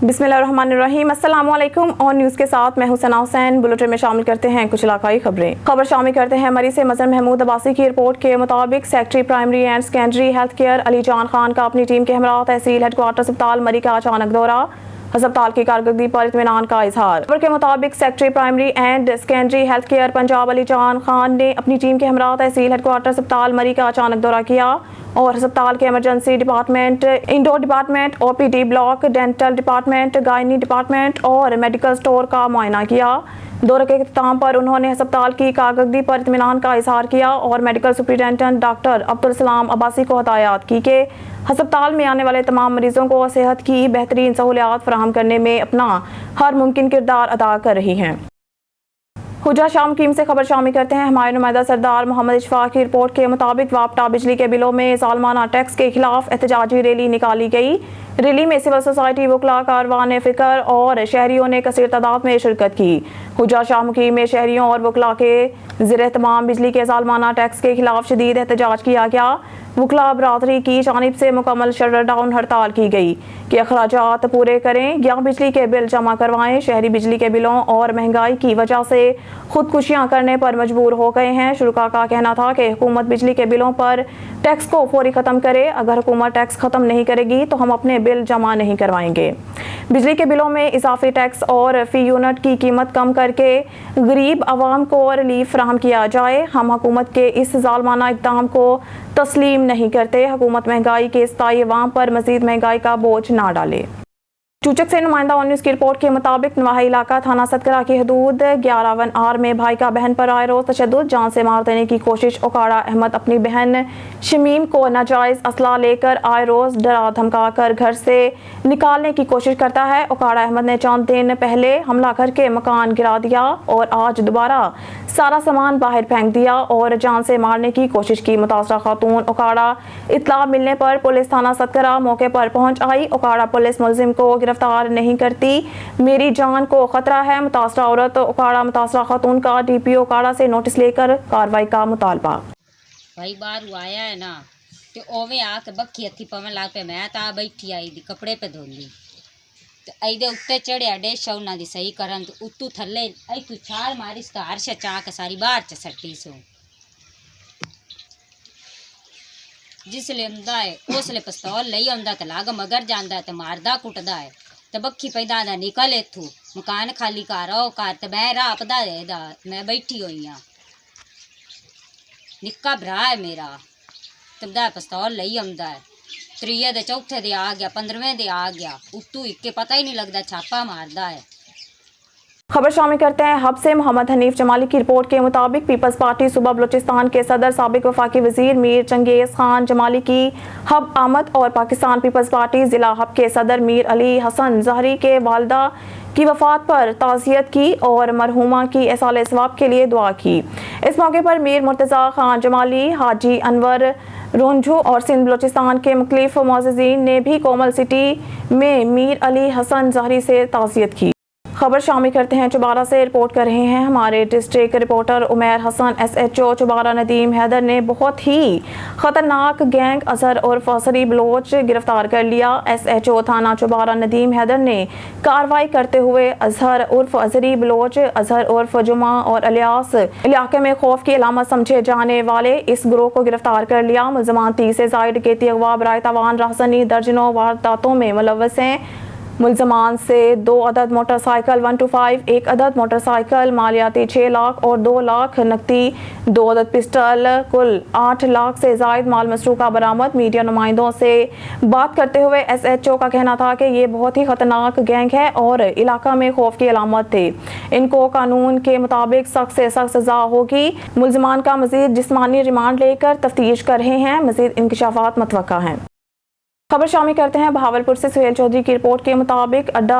बिस्मिल्लाहिर्रहमानिर्रहीम। अस्सलाम वालेकुम। और न्यूज़ के साथ मैं हुसैना हुसैन। बुलेटिन में शामिल करते हैं कुछ इलाकाई खबरें। खबर शामिल करते हैं मरी से मजर महमूद अब्बासी की रिपोर्ट के मुताबिक secretary primary and secondary health care Ali जान खान का अपनी टीम के हमरा तहसील हेडक्वार्टर अस्पताल मरी का अचानक दौरा, अस्पताल की कारकर्दगी पर इत्मीनान का इजहार। खबर के मुताबिक secretary primary and secondary health care Punjab Ali जान खान ने अपनी टीम के हमरा तहसील हेडक्वार्टर अस्पताल मरी का अचानक दौरा किया और अस्पताल के emergency department, indoor department, OPD block, dental department, gynae department और मेडिकल स्टोर का मुआयना किया। दौरे के इख्तिताम पर उन्होंने अस्पताल की कारकर्दगी पर इत्मीनान का इजहार किया और medical superintendent doctor Abdul Salam Abbasi को हदायत की कि अस्पताल में आने वाले तमाम मरीजों को सेहत की बेहतरीन सहूलियात फराहम करने में अपना हर मुमकिन किरदार अदा कर रही हैं। हुजा शाह मुकीम से खबर शामिल करते हैं। हमारे नुमाइंदा सरदार मोहम्मद इशफाक की रिपोर्ट के मुताबिक वापटा बिजली के बिलों में सालमाना टैक्स के खिलाफ एहतजाजी रैली निकाली गई। रैली में सिविल सोसाइटी, वकला, कारवान फिक्र और शहरियों ने कसीर तादाद में शिरकत की। हुजा शाह मुकीम में शहरियों और वकला के ज़ेरे तमाम बिजली के सालमाना टैक्स के खिलाफ शदीद एहतजाज किया गया। वकला बरादरी की जानिब से मुकम्मल शटडाउन हड़ताल की गई कि अखराजात पूरे करें या बिजली के बिल जमा करवाएं। शहरी बिजली के बिलों और महंगाई की वजह से खुदकुशियां करने पर मजबूर हो गए हैं। शुरका का कहना था कि हुकूमत बिजली के बिलों पर टैक्स को फौरी ख़त्म करे। अगर हुकूमत टैक्स ख़त्म नहीं करेगी तो हम अपने बिल जमा नहीं करवाएंगे। बिजली के बिलों में इजाफी टैक्स और फी यूनिट की कीमत कम करके गरीब आवाम को रिलीफ फराहम किया जाए। हम हुकूमत के इस जालमाना इक़दाम को तस्लीम नहीं करते। हुकूमत महंगाई के इस्ताई अवाम पर मजीद महंगाई का बोझ ना डाले। चूचक से नुमाइंदा वन न्यूज़ की रिपोर्ट के मुताबिक नवाही इलाका थाना सदकरा की हदूद 11 में भाई का बहन पर आए रोज तशद्दुद, जान से मार देने की कोशिश। ओकाड़ा अहमद अपनी बहन शमीम को नाजायज असला लेकर आए रोज डरा धमका कर घर से निकालने की कोशिश करता है। ओकाड़ा अहमद ने चंद दिन पहले हमला करके मकान गिरा दिया और आज दोबारा सारा सामान बाहर फेंक दिया और जान से मारने की कोशिश की। मुतासरा खातून ओकाड़ा इत्तला मिलने पर पुलिस थाना सदकरा मौके पर पहुंच आई। ओकाड़ा पुलिस मुलजिम को गिरफ्तार नहीं करती, मेरी जान को खतरा है। मुतासरा औरत ओकाड़ा मुतासरा खातून का डीपीओ ओकाड़ा से नोटिस लेकर कार्रवाई का मुतालबा। भाई बाहर आया है ना तो ओवे आके बखी हथी पवन लाग पे मैं ता बैठी आई दी कपड़े पे धोली तो ऐदे उत्ते चढ़िया डेशा उन्हां दी सही करन तो उत्तू थल्ले ऐ तू छाल मारिस तो हर्ष चाक सारी बाहर च सट्टी सो जिसले आंदा है उसले पिस्तौल लई आंदा ते लाग मगर जांदा ते मारदा कुटदा है ते बखी पैदा दा निकल इथू मकान खाली कर ओ कर ते मैं रापदा दा मैं बैठी होई हां। निक्का भरा है मेरा तबदा पिस्तौल लई आंदा है, त्रीए दे चौथे दे आ गया, 15वें दे आ गया, उत्तू इक्के पता ही नहीं लगता छापा मारदा है। खबर शामिल करते हैं हब से। मोहम्मद हनीफ जमाली की रिपोर्ट के मुताबिक पीपल्स पार्टी सूबा बलूचिस्तान के सदर साबिक वफाकी वजीर मीर चंगेज खान जमाली की हब आमद और पाकिस्तान पीपल्स पार्टी जिला हब के सदर मीर अली हसन जहरी के वालदा की वफात पर ताज़ियत की और मरहूमा की एहसाल सवाब के लिए दुआ की। इस मौके पर मीर मुर्तज़ा खान जमाली, हाजी अनवर रोंझू और सिंध बलूचिस्तान के मुख्तलिफ मुअज़्ज़िज़ीन ने भी कोमल सिटी में मीर अली हसन जहरी से ताज़ियत की। खबर शामिल करते हैं चुबारा से। रिपोर्ट कर रहे हैं हमारे district reporter Umair Hasan. SHO Chubara Nadeem Haider ने बहुत ही खतरनाक गैंग अजहर उर्फ अजहरी बलोच गिरफ्तार कर लिया। SHO थाना चुबारा नदीम हैदर ने कार्रवाई करते हुए अजहर उर्फ अजहरी बलोच, अजहर उर्फ जुमा और अलियास इलाके में खौफ की अलामत समझे जाने वाले इस ग्रोह को गिरफ्तार कर लिया। मुलजमान 30 से ज़ायद डकैती, अगवा, बराए तावान, राहज़नी दर्जनों वारदातों में मुलव्वस हैं। मुलजमान से 2 अदद मोटरसाइकिल 125, 1 अदद मोटरसाइकिल, मालियाती 6 लाख और 2 लाख नकदी, 2 अदद पिस्टल, कुल 8 लाख से ज़ायद माल मसरूका बरामद। मीडिया नुमाइंदों से बात करते हुए SHO का कहना था कि ये बहुत ही खतरनाक गैंग है और इलाका में खौफ की अलामत थे। इनको कानून के मुताबिक सख्त से सख्त सजा होगी। मुलजमान का मजीद जिस्मानी रिमांड लेकर तफ्तीश कर रहे हैं। मजीद इंकशाफात मुतवक्का हैं। खबर शामिल करते हैं भावलपुर से। सुहेल चौधरी की रिपोर्ट के मुताबिक अड्डा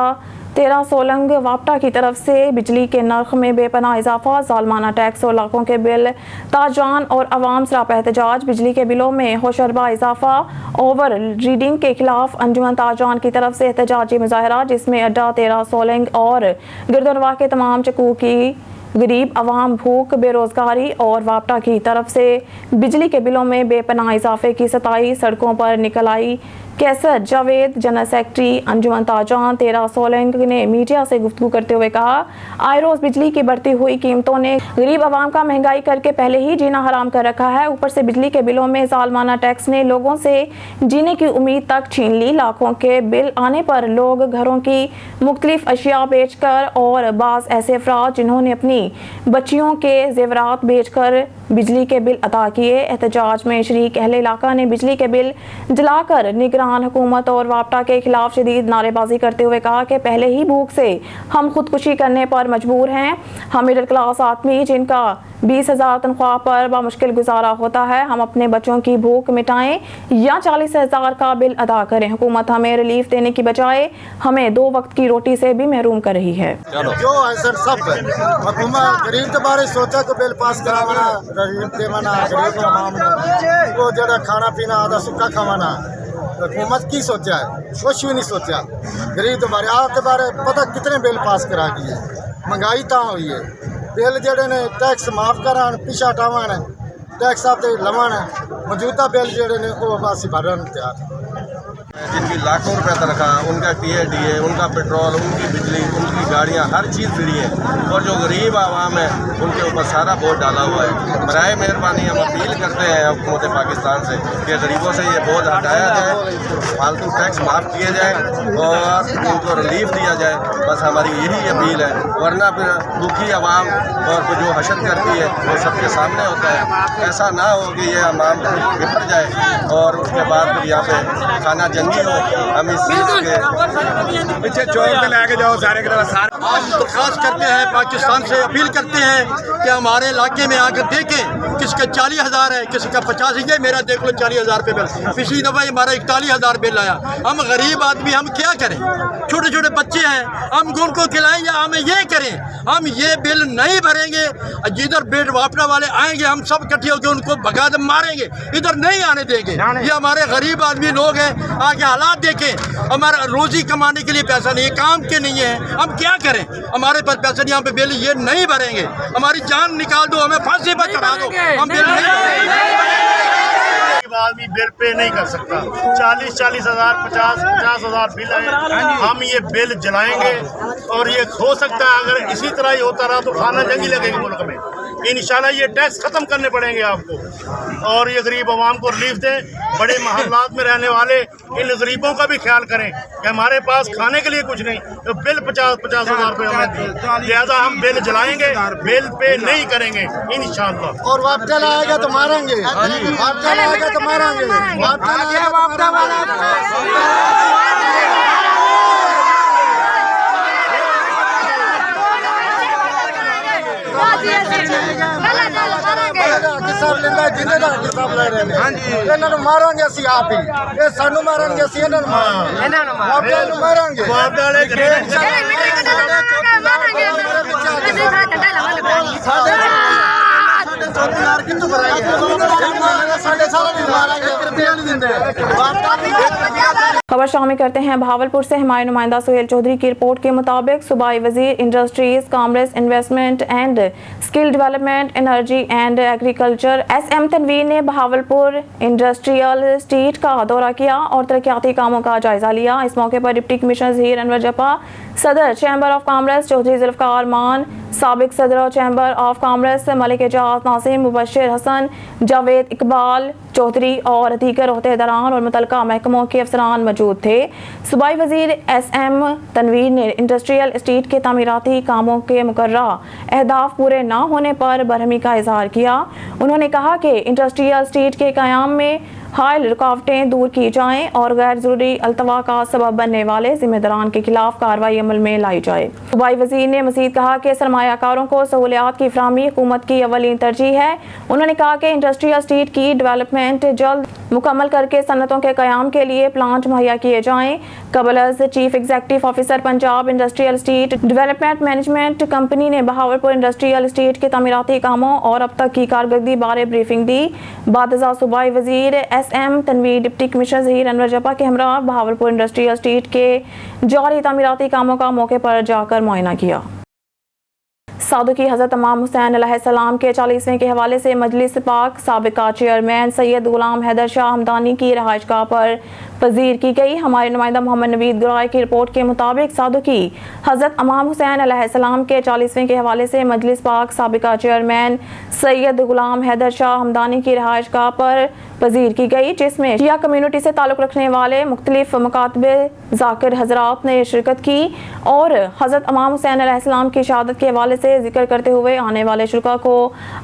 13 सोलंग वापटा की तरफ से बिजली के नर्ख में बेपनाह इजाफा, जालमाना टैक्स और लाखों के बिल, ताजान और अवाम सरापा एहतजाज। बिजली के बिलों में होशरबा इजाफा, ओवर रीडिंग के खिलाफ अंजुमन ताजान की तरफ से एहतजाजी मुजाहरा, जिसमें अड्डा 13 सोलंग और गिरदनवा के तमाम चकू की गरीब अवाम भूख, बेरोजगारी और वापटा की तरफ से बिजली के बिलों में बेपनाह इजाफे की सताई, सड़कों पर निकल आई कैसर जावेद जनरल सेक्रेटरी अंजुमन ताजान 13 सोलंग ने मीडिया से गुफ्तगू करते हुए कहा, आए रोज बिजली की बढ़ती हुई कीमतों ने गरीब आवाम का महंगाई करके पहले ही जीना हराम कर रखा है। ऊपर से बिजली के बिलों में सालमाना टैक्स ने लोगों से जीने की उम्मीद तक छीन ली। लाखों के बिल आने पर लोग घरों की मुख्तलिफ अशिया बेचकर और बाज़ ऐसे अफराद जिन्होंने अपनी बच्चियों के जेवरात बेचकर बिजली के बिल अदा किए। एहतजाज में शरीक अहले इलाका ने बिजली के बिल जलाकर निगरान हुकूमत और वापटा के खिलाफ शदीद नारेबाजी करते हुए कहा कि पहले ही भूख से हम खुदकुशी करने पर मजबूर हैं। हम मिडिल क्लास आदमी जिनका 20,000 तनख्वाह पर बामुश्किल गुजारा होता है, हम अपने बच्चों की भूख मिटाएं या 40,000 का बिल अदा करें। हुकूमत हमें रिलीफ देने की बजाय हमें 2 वक्त की रोटी से भी महरूम कर रही है। जो ऐसा सब हुकूमत गरीब के बारे सोचा तो बिल पास करावना, गरीब देवना, गरीब आवाम को जरा खाना पीना आधा सुखा खावाना, हुकूमत की सोचा है, कुछ भी नहीं सोचा। गरीब के बारे आपके बारे पता कितने बिल पास करा गई है, महंगाई ता हुई है। बिल जड़े ने टैक्स माफ़ करान, पिछा हटावन, टैक्स आप लवन, मौजूदा बिल जड़े ने वो असी भरन तैयार। जिनकी लाखों रुपए तनख्वाह, उनका TADA, उनका पेट्रोल, उनकी बिजली, उनकी गाड़ियाँ, हर चीज़ फ्री है और जो गरीब आवाम है उनके ऊपर सारा बोझ डाला हुआ है। बराए मेहरबानी हम अपील करते हैं हुकूमत पाकिस्तान से कि गरीबों से ये बोझ हटाया जाए, फालतू टैक्स माफ़ किए जाए और उनको रिलीफ दिया जाए। बस हमारी यही अपील है, वरना फिर दुखी आवाम और जो हशर करती है वो सबके सामने होता है। ऐसा ना हो कि ये आवाम बिखर जाए और उसके बाद फिर यहाँ पे खाना जंगी हो। हम इस चीज़ के पीछे चौक पे लेके जाओ सारे के सारे। आज दरख्वास्त करते हैं, पाकिस्तान से अपील करते हैं कि हमारे इलाके में आकर देखें, किसका 40,000 है, किसी का 50 है। मेरा देख लो 40,000 रुपये बिल, पिछली दफ़ा हमारा 41,000 बिल आया। हम गरीब आदमी हम क्या करें, छोटे छोटे बच्चे हैं, हम उनको खिलाएं या हम ये करें? हम ये बिल नहीं भरेंगे। जिधर बेड वापटा वाले आएंगे हम सब इकट्ठे होकर उनको भगा दे मारेंगे, इधर नहीं आने देंगे। ये हमारे गरीब आदमी लोग हैं, आगे हालात देखें। हमारा रोजी कमाने के लिए पैसा नहीं है, काम के नहीं है, हम क्या करें? हमारे पास पैसा नहीं, यहाँ पे बिल ये नहीं भरेंगे। हमारी जान निकाल दो, हमें फांसी पर चढ़ा दो, हम बिल नहीं भरेंगे। आदमी बिल पे नहीं कर सकता। 40,000 50,000 बिल आए, हम ये बिल जलाएंगे और ये हो सकता है अगर इसी तरह ही होता रहा तो खाना जंगी लगेगी मुल्क में। इंशाल्लाह ये टैक्स ख़त्म करने पड़ेंगे आपको और ये गरीब आवाम को रिलीफ दें। बड़े महल्लात में रहने वाले इन गरीबों का भी ख्याल करें कि हमारे पास खाने के लिए कुछ नहीं, तो बिल 50,000 रुपये हमें दें। लिहाजा हम बिल जलाएंगे, बिल पे नहीं करेंगे इंशाल्लाह। और वापटा लाएगा तो मारेंगे, वापटा लाएगा तो मारेंगे, वापटा लाएगा वापटा वाला हिसाब लेंदा, जिन्हें का हिसाब ले रहे हैं। इन्होंने मारेंगे असी आप ही, ये सानू मारेंगे असी इन्होंने मारेंगे। खबर शामिल करते हैं भावलपुर से। हमारे नुमाइंदा सुहेल चौधरी की रिपोर्ट के मुताबिक सूबाई वजीर industries, commerce, investment and skill development, energy and agriculture SM Tanveer ने भावलपुर इंडस्ट्रियल स्टेट का दौरा किया और तरक्याती कामों का जायजा लिया। इस मौके पर डिप्टी कमिश्नर ज़हीर अनवर जपा, सदर chamber of commerce Chaudhry Zulfiqar Mann, साबिक सदर chamber of commerce Malik Ejaz Nasim, Mubashir Hasan, Javed Iqbal Chaudhry और दीगर ओहदेदारान और मुतल्लिका महकमों के अफसरान मौजूद थे। सूबाई वजीर SM तनवीर ने इंडस्ट्रियल एस्टेट के तामीराती कामों के मुकर्ररा अहदाफ पूरे न होने पर बरहमी का इजहार किया। उन्होंने कहा कि इंडस्ट्रियल एस्टेट के क़याम में हायल रुकावटें दूर की जाएं और गैर ज़रूरी अल्तवा का सबब बनने वाले जिम्मेदारान के खिलाफ कार्रवाई अमल में लाई जाए। सूबाई वजीर ने मज़ीद कहा कि सरमायाकारों को सहूलियात की फराहमी हुकूमत की अवलीन तरजीह है। उन्होंने कहा कि इंडस्ट्रियल एस्टेट की डेवलपमेंट जल्द मुकम्मल करके सनतों के क़याम के लिए प्लांट मुहैया किए जाएँ। कबलज chief executive officer Punjab industrial estate development management company ने बहावलपुर इंडस्ट्रियल एस्टेट के तामीराती कामों और अब तक की कारकर्दगी बारे ब्रीफिंग दी। बादशाह सूबाई वजीर SM Tanveer deputy commissioner Zaheer Anwar जपा के हमरा बहावलपुर इंडस्ट्रियल एस्टेट के जारी तामीराती कामों का मौके पर जाकर मुआयना किया। सादुकी हज़रत इमाम हुसैन अलैहिस्सलाम के 40वें के हवाले से मजलिस पाक साबिका चेयरमैन सैयद गुलाम हैदर शाह हमदानी की रहायशगाह पर पजीर की गई। हमारे नुमाइंदा मोहम्मद नवीद गुराई की रिपोर्ट के मुताबिक सादुकी हज़रत इमाम हुसैन अलैहिस्सलाम के 40वें के हवाले से मजलिस पाक साबिका चेयरमैन सैयद गुलाम हैदर शाह हमदानी की रहायशगाह पर पजीर की गई, जिसमें शिया कम्युनिटी से ताल्लुक़ रखने वाले मुख्तलिफ मकातबे ज़ाकिर हज़रात ने शिरकत की और हज़रत इमाम हुसैन अलैहिस्सलाम की शहादत के हवाले से जिक्र करते हुए आने वाले शुरा को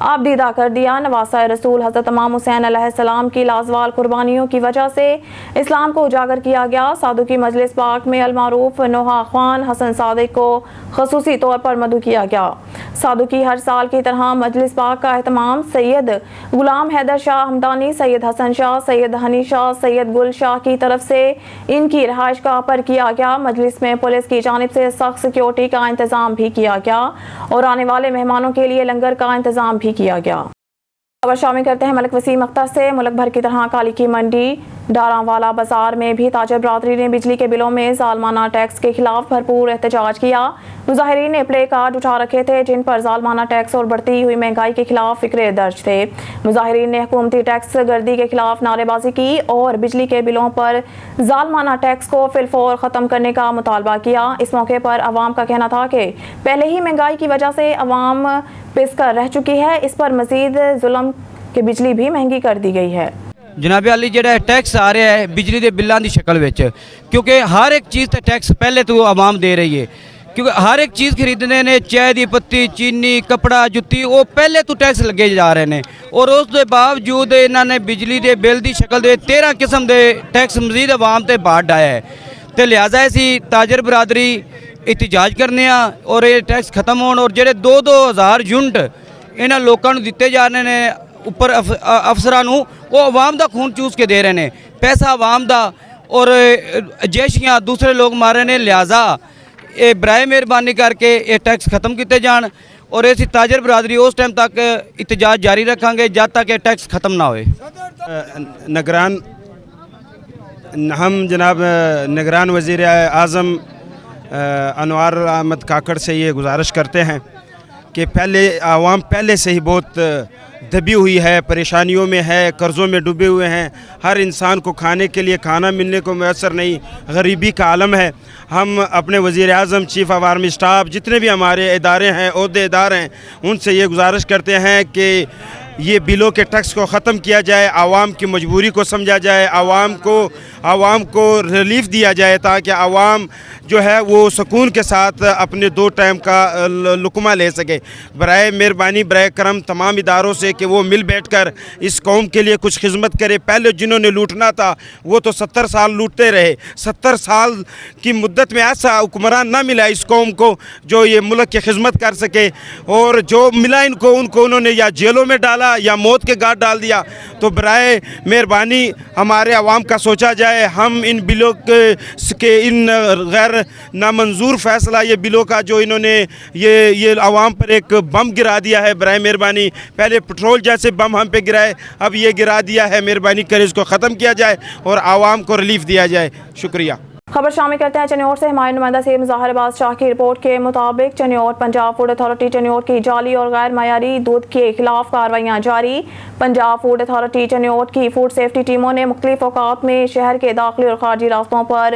आबदीदा कर दिया। नवासा रसूल हज़रत इमाम हुसैन अलैहिस्सलाम की लाजवाल कुर्बानियों की वजह से इस्लाम को उजागर किया गया। सादुकी मजलिस पाक में अलमारूफ नोहा ख्वान हसन सादिक को खसूसी तौर पर मदऊ किया गया। सादुकी हर साल की तरह मजलिस पाक का एहतमाम सैयद गुलाम हैदर शाह हमदानी, सैयद हसन शाह, सैयद हनी शाह, सैयद गुल शाह की तरफ से इनकी रहायशगाह पर किया गया। मजलिस में पुलिस की जानिब से सख्त सिक्योरिटी का इंतजाम भी किया गया और आने वाले मेहमानों के लिए लंगर का इंतजाम भी किया गया। खबर शामिल करते हैं मलिक वसीम अख्तर से। मुल्क भर की तरह काली की मंडी डारावाला बाजार में भी ताजर बरादरी ने बिजली के बिलों में जालमाना टैक्स के खिलाफ भरपूर एहतजाज किया। मुजाहिरीन ने प्ले कार्ड उठा रखे थे जिन पर जालमाना टैक्स और बढ़ती हुई महंगाई के खिलाफ फिक्रे दर्ज थे। मुजाहिरीन ने हुकूमती टैक्स गर्दी के खिलाफ नारेबाजी की और बिजली के बिलों पर जालमाना टैक्स को फिलफौर ख़त्म करने का मुतालबा किया। इस मौके पर अवाम का कहना था कि पहले ही महंगाई की वजह से अवाम पिस कर रह चुकी है, इस पर मजीद जुल्म के बिजली भी महंगी कर दी गई है। जनाब अली ਜਿਹੜਾ टैक्स आ रहा है बिजली के बिलों की शक्ल में, क्योंकि हर एक चीज़ का टैक्स पहले तो आवाम दे रही है, क्योंकि हर एक चीज़ खरीदने ने चाय की पत्ती, चीनी, कपड़ा, जुत्ती, वो पहले तो टैक्स लगे जा रहे हैं और उसके बावजूद इन्होंने बिजली के बिल की शक्ल दे 13 किस्म के टैक्स मजीद आवाम से बाहर डाया है। तो लिहाजा असी ताजर बरादरी एहतजाज करने और ये टैक्स खत्म हो और जो 2-2 यूनिट इन्होंने लोगों को दिते जा रहे हैं उपर अफसरां नूं, वो आवाम का खून चूस के दे रहे हैं, पैसा आवाम का और जैशियाँ दूसरे लोग मारे ने। लिहाजा ये बराए मेहरबानी करके ये टैक्स खत्म किए जान और इसी ताजर बरादरी उस टाइम तक एहतजाज जारी रखेंगे जब तक ये टैक्स खत्म ना होए। निगरान हम जनाब निगरान वज़ीर आज़म अनवार अहमद काकड़ से ये गुजारिश करते हैं कि आवाम पहले से ही बहुत दबी हुई है, परेशानियों में है, कर्ज़ों में डूबे हुए हैं। हर इंसान को खाने के लिए खाना मिलने को मैसर नहीं, गरीबी का आलम है। हम अपने वज़ीर आज़म, चीफ़ ऑफ आर्मी स्टाफ, जितने भी हमारे इदारे हैं, ओहदेदार हैं, उनसे ये गुजारिश करते हैं कि ये बिलों के टैक्स को ख़त्म किया जाए, आवाम की मजबूरी को समझा जाए, आवाम को रिलीफ दिया जाए ताकि आवाम जो है वो सुकून के साथ अपने 2 टाइम का लुकमा ले सके। बराए मेहरबानी बराए करम तमाम इदारों से कि वो मिल बैठकर इस कौम के लिए कुछ खिदमत करे। पहले जिन्होंने लूटना था वो तो 70 साल लूटते रहे। 70 साल की मुद्दत में ऐसा हुक्मरान ना मिला इस कौम को जो ये मुल्क की खिदमत कर सके, और जो मिला उनको उन्होंने या जेलों में डाला या मौत के घाट डाल दिया। तो बराए मेहरबानी हमारे आवाम का सोचा जाए। हम इन बिलों के इन गैर नामंजूर फैसला ये बिलों का जो इन्होंने ये आवाम पर एक बम गिरा दिया है, बराए मेहरबानी पहले पेट्रोल जैसे बम हम पे गिराए, अब ये गिरा दिया है, मेहरबानी कर इसको ख़त्म किया जाए और आवाम को रिलीफ दिया जाए। शुक्रिया। खबर शामिल करते हैं चन्योट से। हमारे नुमाइंदा से मुज़ाहिर बादशाह की रिपोर्ट के मुताबिक चन्योट पंजाब फूड अथॉरिटी चन्योट की जाली और गैर मयारी दूध के खिलाफ कार्रवाइयाँ जारी। पंजाब फूड अथॉरिटी चन्योट की फूड सेफ्टी टीमों ने मुख्तलिफ औकात में शहर के दाखिली और खारजी रास्तों पर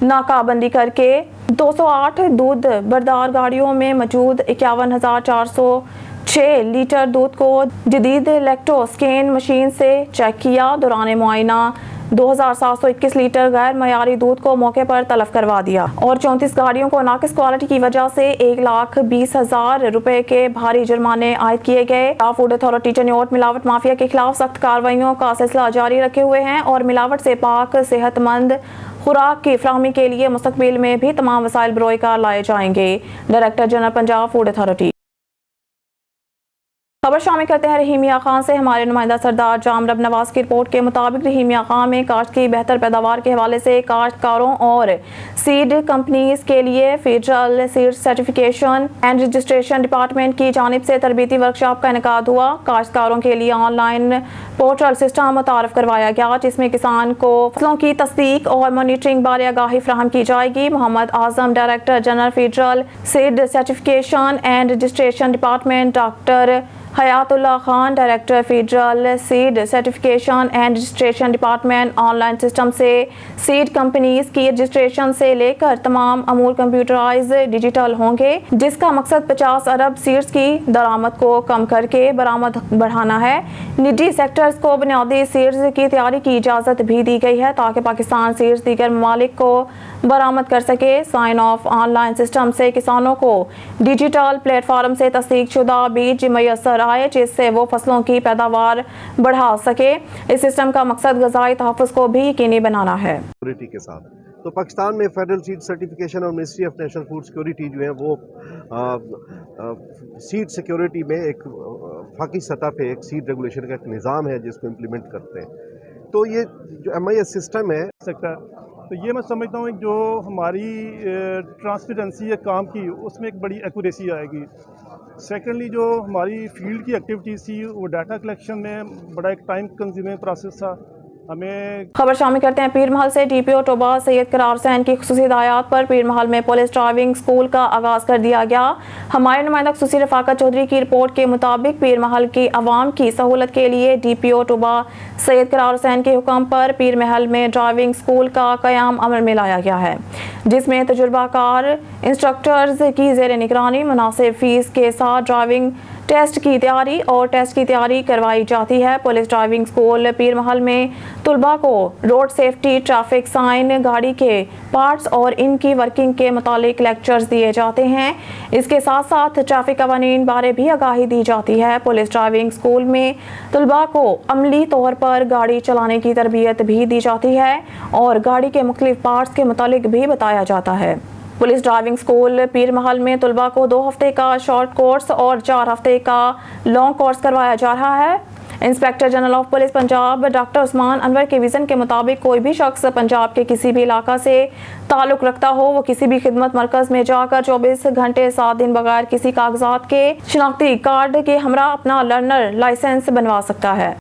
नाकाबंदी करके 208 दूध बरदार गाड़ियों में मौजूद 51,406 लीटर दूध को जदीद लैक्टोस्कैन मशीन से चेक किया। दौरान मुआयना 2,721 लीटर गैर मयारी दूध को मौके पर तलब करवा दिया और 34 गाड़ियों को नाकिस क्वालिटी की वजह से 1,20,000 रुपए के भारी जुर्माने आयद किए गए। फूड अथॉरिटी चन्योट मिलावट माफिया के खिलाफ सख्त कार्रवाइयों का सिलसिला जारी रखे हुए हैं और मिलावट से पाक सेहतमंद खुराक की फ्राहमी के लिए मुस्तकबिल में भी तमाम वसाइल बरोए कार लाए जाएंगे। Director general Punjab food authority. खबर शामिल करते हैं रहीमिया खान से। हमारे नुमाइंदा सरदार जामरब नवाज की रिपोर्ट के मुताबिक रहीमिया खान में काश्त की बेहतर पैदावार के हवाले से काश्तकारों और सीड कंपनीज के लिए federal seed certification and registration department की जानिब से तरबीती वर्कशॉप का इनेकाद हुआ। काश्तकारों के लिए ऑनलाइन पोर्टल सिस्टम मुतारफ करवाया गया, जिसमें किसान को फसलों की तस्दीक और मॉनिटरिंग बारे आगाही फराहम की जाएगी। Mohammad Azam, director general federal seed certification and registration department, doctor Hayatullah Khan, director federal seed certification and registration department, online system से सीड कंपनीज की रजिस्ट्रेशन से लेकर तमाम अमूर कंप्यूटराइज डिजिटल होंगे, जिसका मकसद 50 अरब सीड्स की दरामद को कम करके बरामद बढ़ाना है। निजी सेक्टर्स को बुनियादी सीड्स की तैयारी की इजाज़त भी दी गई है ताकि पाकिस्तान सीड्स दीगर ममालिक को बरामद कर सके। साइन ऑफ ऑनलाइन सिस्टम से किसानों को डिजिटल प्लेटफार्म से तस्दीक शुदा बीज मैसर आए, जिससे वो फसलों की पैदावार बढ़ा सके। इस सिस्टम का मकसद ग़िज़ाई तहफ़्फ़ुज़ को भी यकीनी बनाना है। के साथ तो पाकिस्तान में फेडरल सीड सर्टिफिकेशन और ministry of national food security जो है वो सीड सिक्योरिटी में एक फाकी सतह पे एक सीड रेगुलेशन का एक निज़ाम है जिसको इम्प्लीमेंट करते हैं। तो ये जो MIS सिस्टम है सकता तो ये मैं समझता हूँ जो हमारी ट्रांसपेरेंसी है काम की, उसमें एक बड़ी एक्यूरेसी आएगी। सेकेंडली जो हमारी फील्ड की एक्टिविटीज़ थी वो डाटा कलेक्शन में बड़ा एक टाइम कंज्यूमिंग प्रोसेस था। हमें खबर शामिल करते हैं पीर महल से। DPO टोबा सैयद करार हुसैन की खुसूसी हिदायत पर पीर महल में पुलिस ड्राइविंग स्कूल का आगाज़ कर दिया गया। हमारे नुमाइंदा खुसूसी रफाकत चौधरी की रिपोर्ट के मुताबिक पीर महल की आवाम की सहूलत के लिए DPO टोबा सैयद करार हुसैन के हुक्म पर पीर महल में ड्राइविंग स्कूल का क़याम अमल में लाया गया है, जिसमें तजुर्बाकार इंस्ट्रक्टर्स की ज़ेर निगरानी मुनासिब फ़ीस के साथ ड्राइविंग टेस्ट की तैयारी करवाई जाती है। पुलिस ड्राइविंग स्कूल पीर महल में तुलबा को रोड सेफ्टी, ट्रैफिक साइन, गाड़ी के पार्ट्स और इनकी वर्किंग के मुतालिक लेक्चर्स दिए जाते हैं। इसके साथ साथ ट्रैफिक कवानीन बारे भी आगाही दी जाती है। पुलिस ड्राइविंग स्कूल में तुलबा को अमली तौर पर गाड़ी चलाने की तरबियत भी दी जाती है और गाड़ी के मुख्तलिफ पार्ट्स के मुतालिक भी बताया जाता है। पुलिस ड्राइविंग स्कूल पीर महल में तुलबा को 2 हफ्ते का शॉर्ट कोर्स और 4 हफ्ते का लॉन्ग कोर्स करवाया जा रहा है। Inspector general of police Punjab doctor Usman Anwar के विज़न के मुताबिक कोई भी शख्स पंजाब के किसी भी इलाका से ताल्लुक़ रखता हो, वो किसी भी खिदमत मरकज़ में जाकर 24 घंटे 7 दिन बगैर किसी कागजात के शनाख्ती कार्ड के हमरा अपना लर्नर लाइसेंस बनवा सकता है।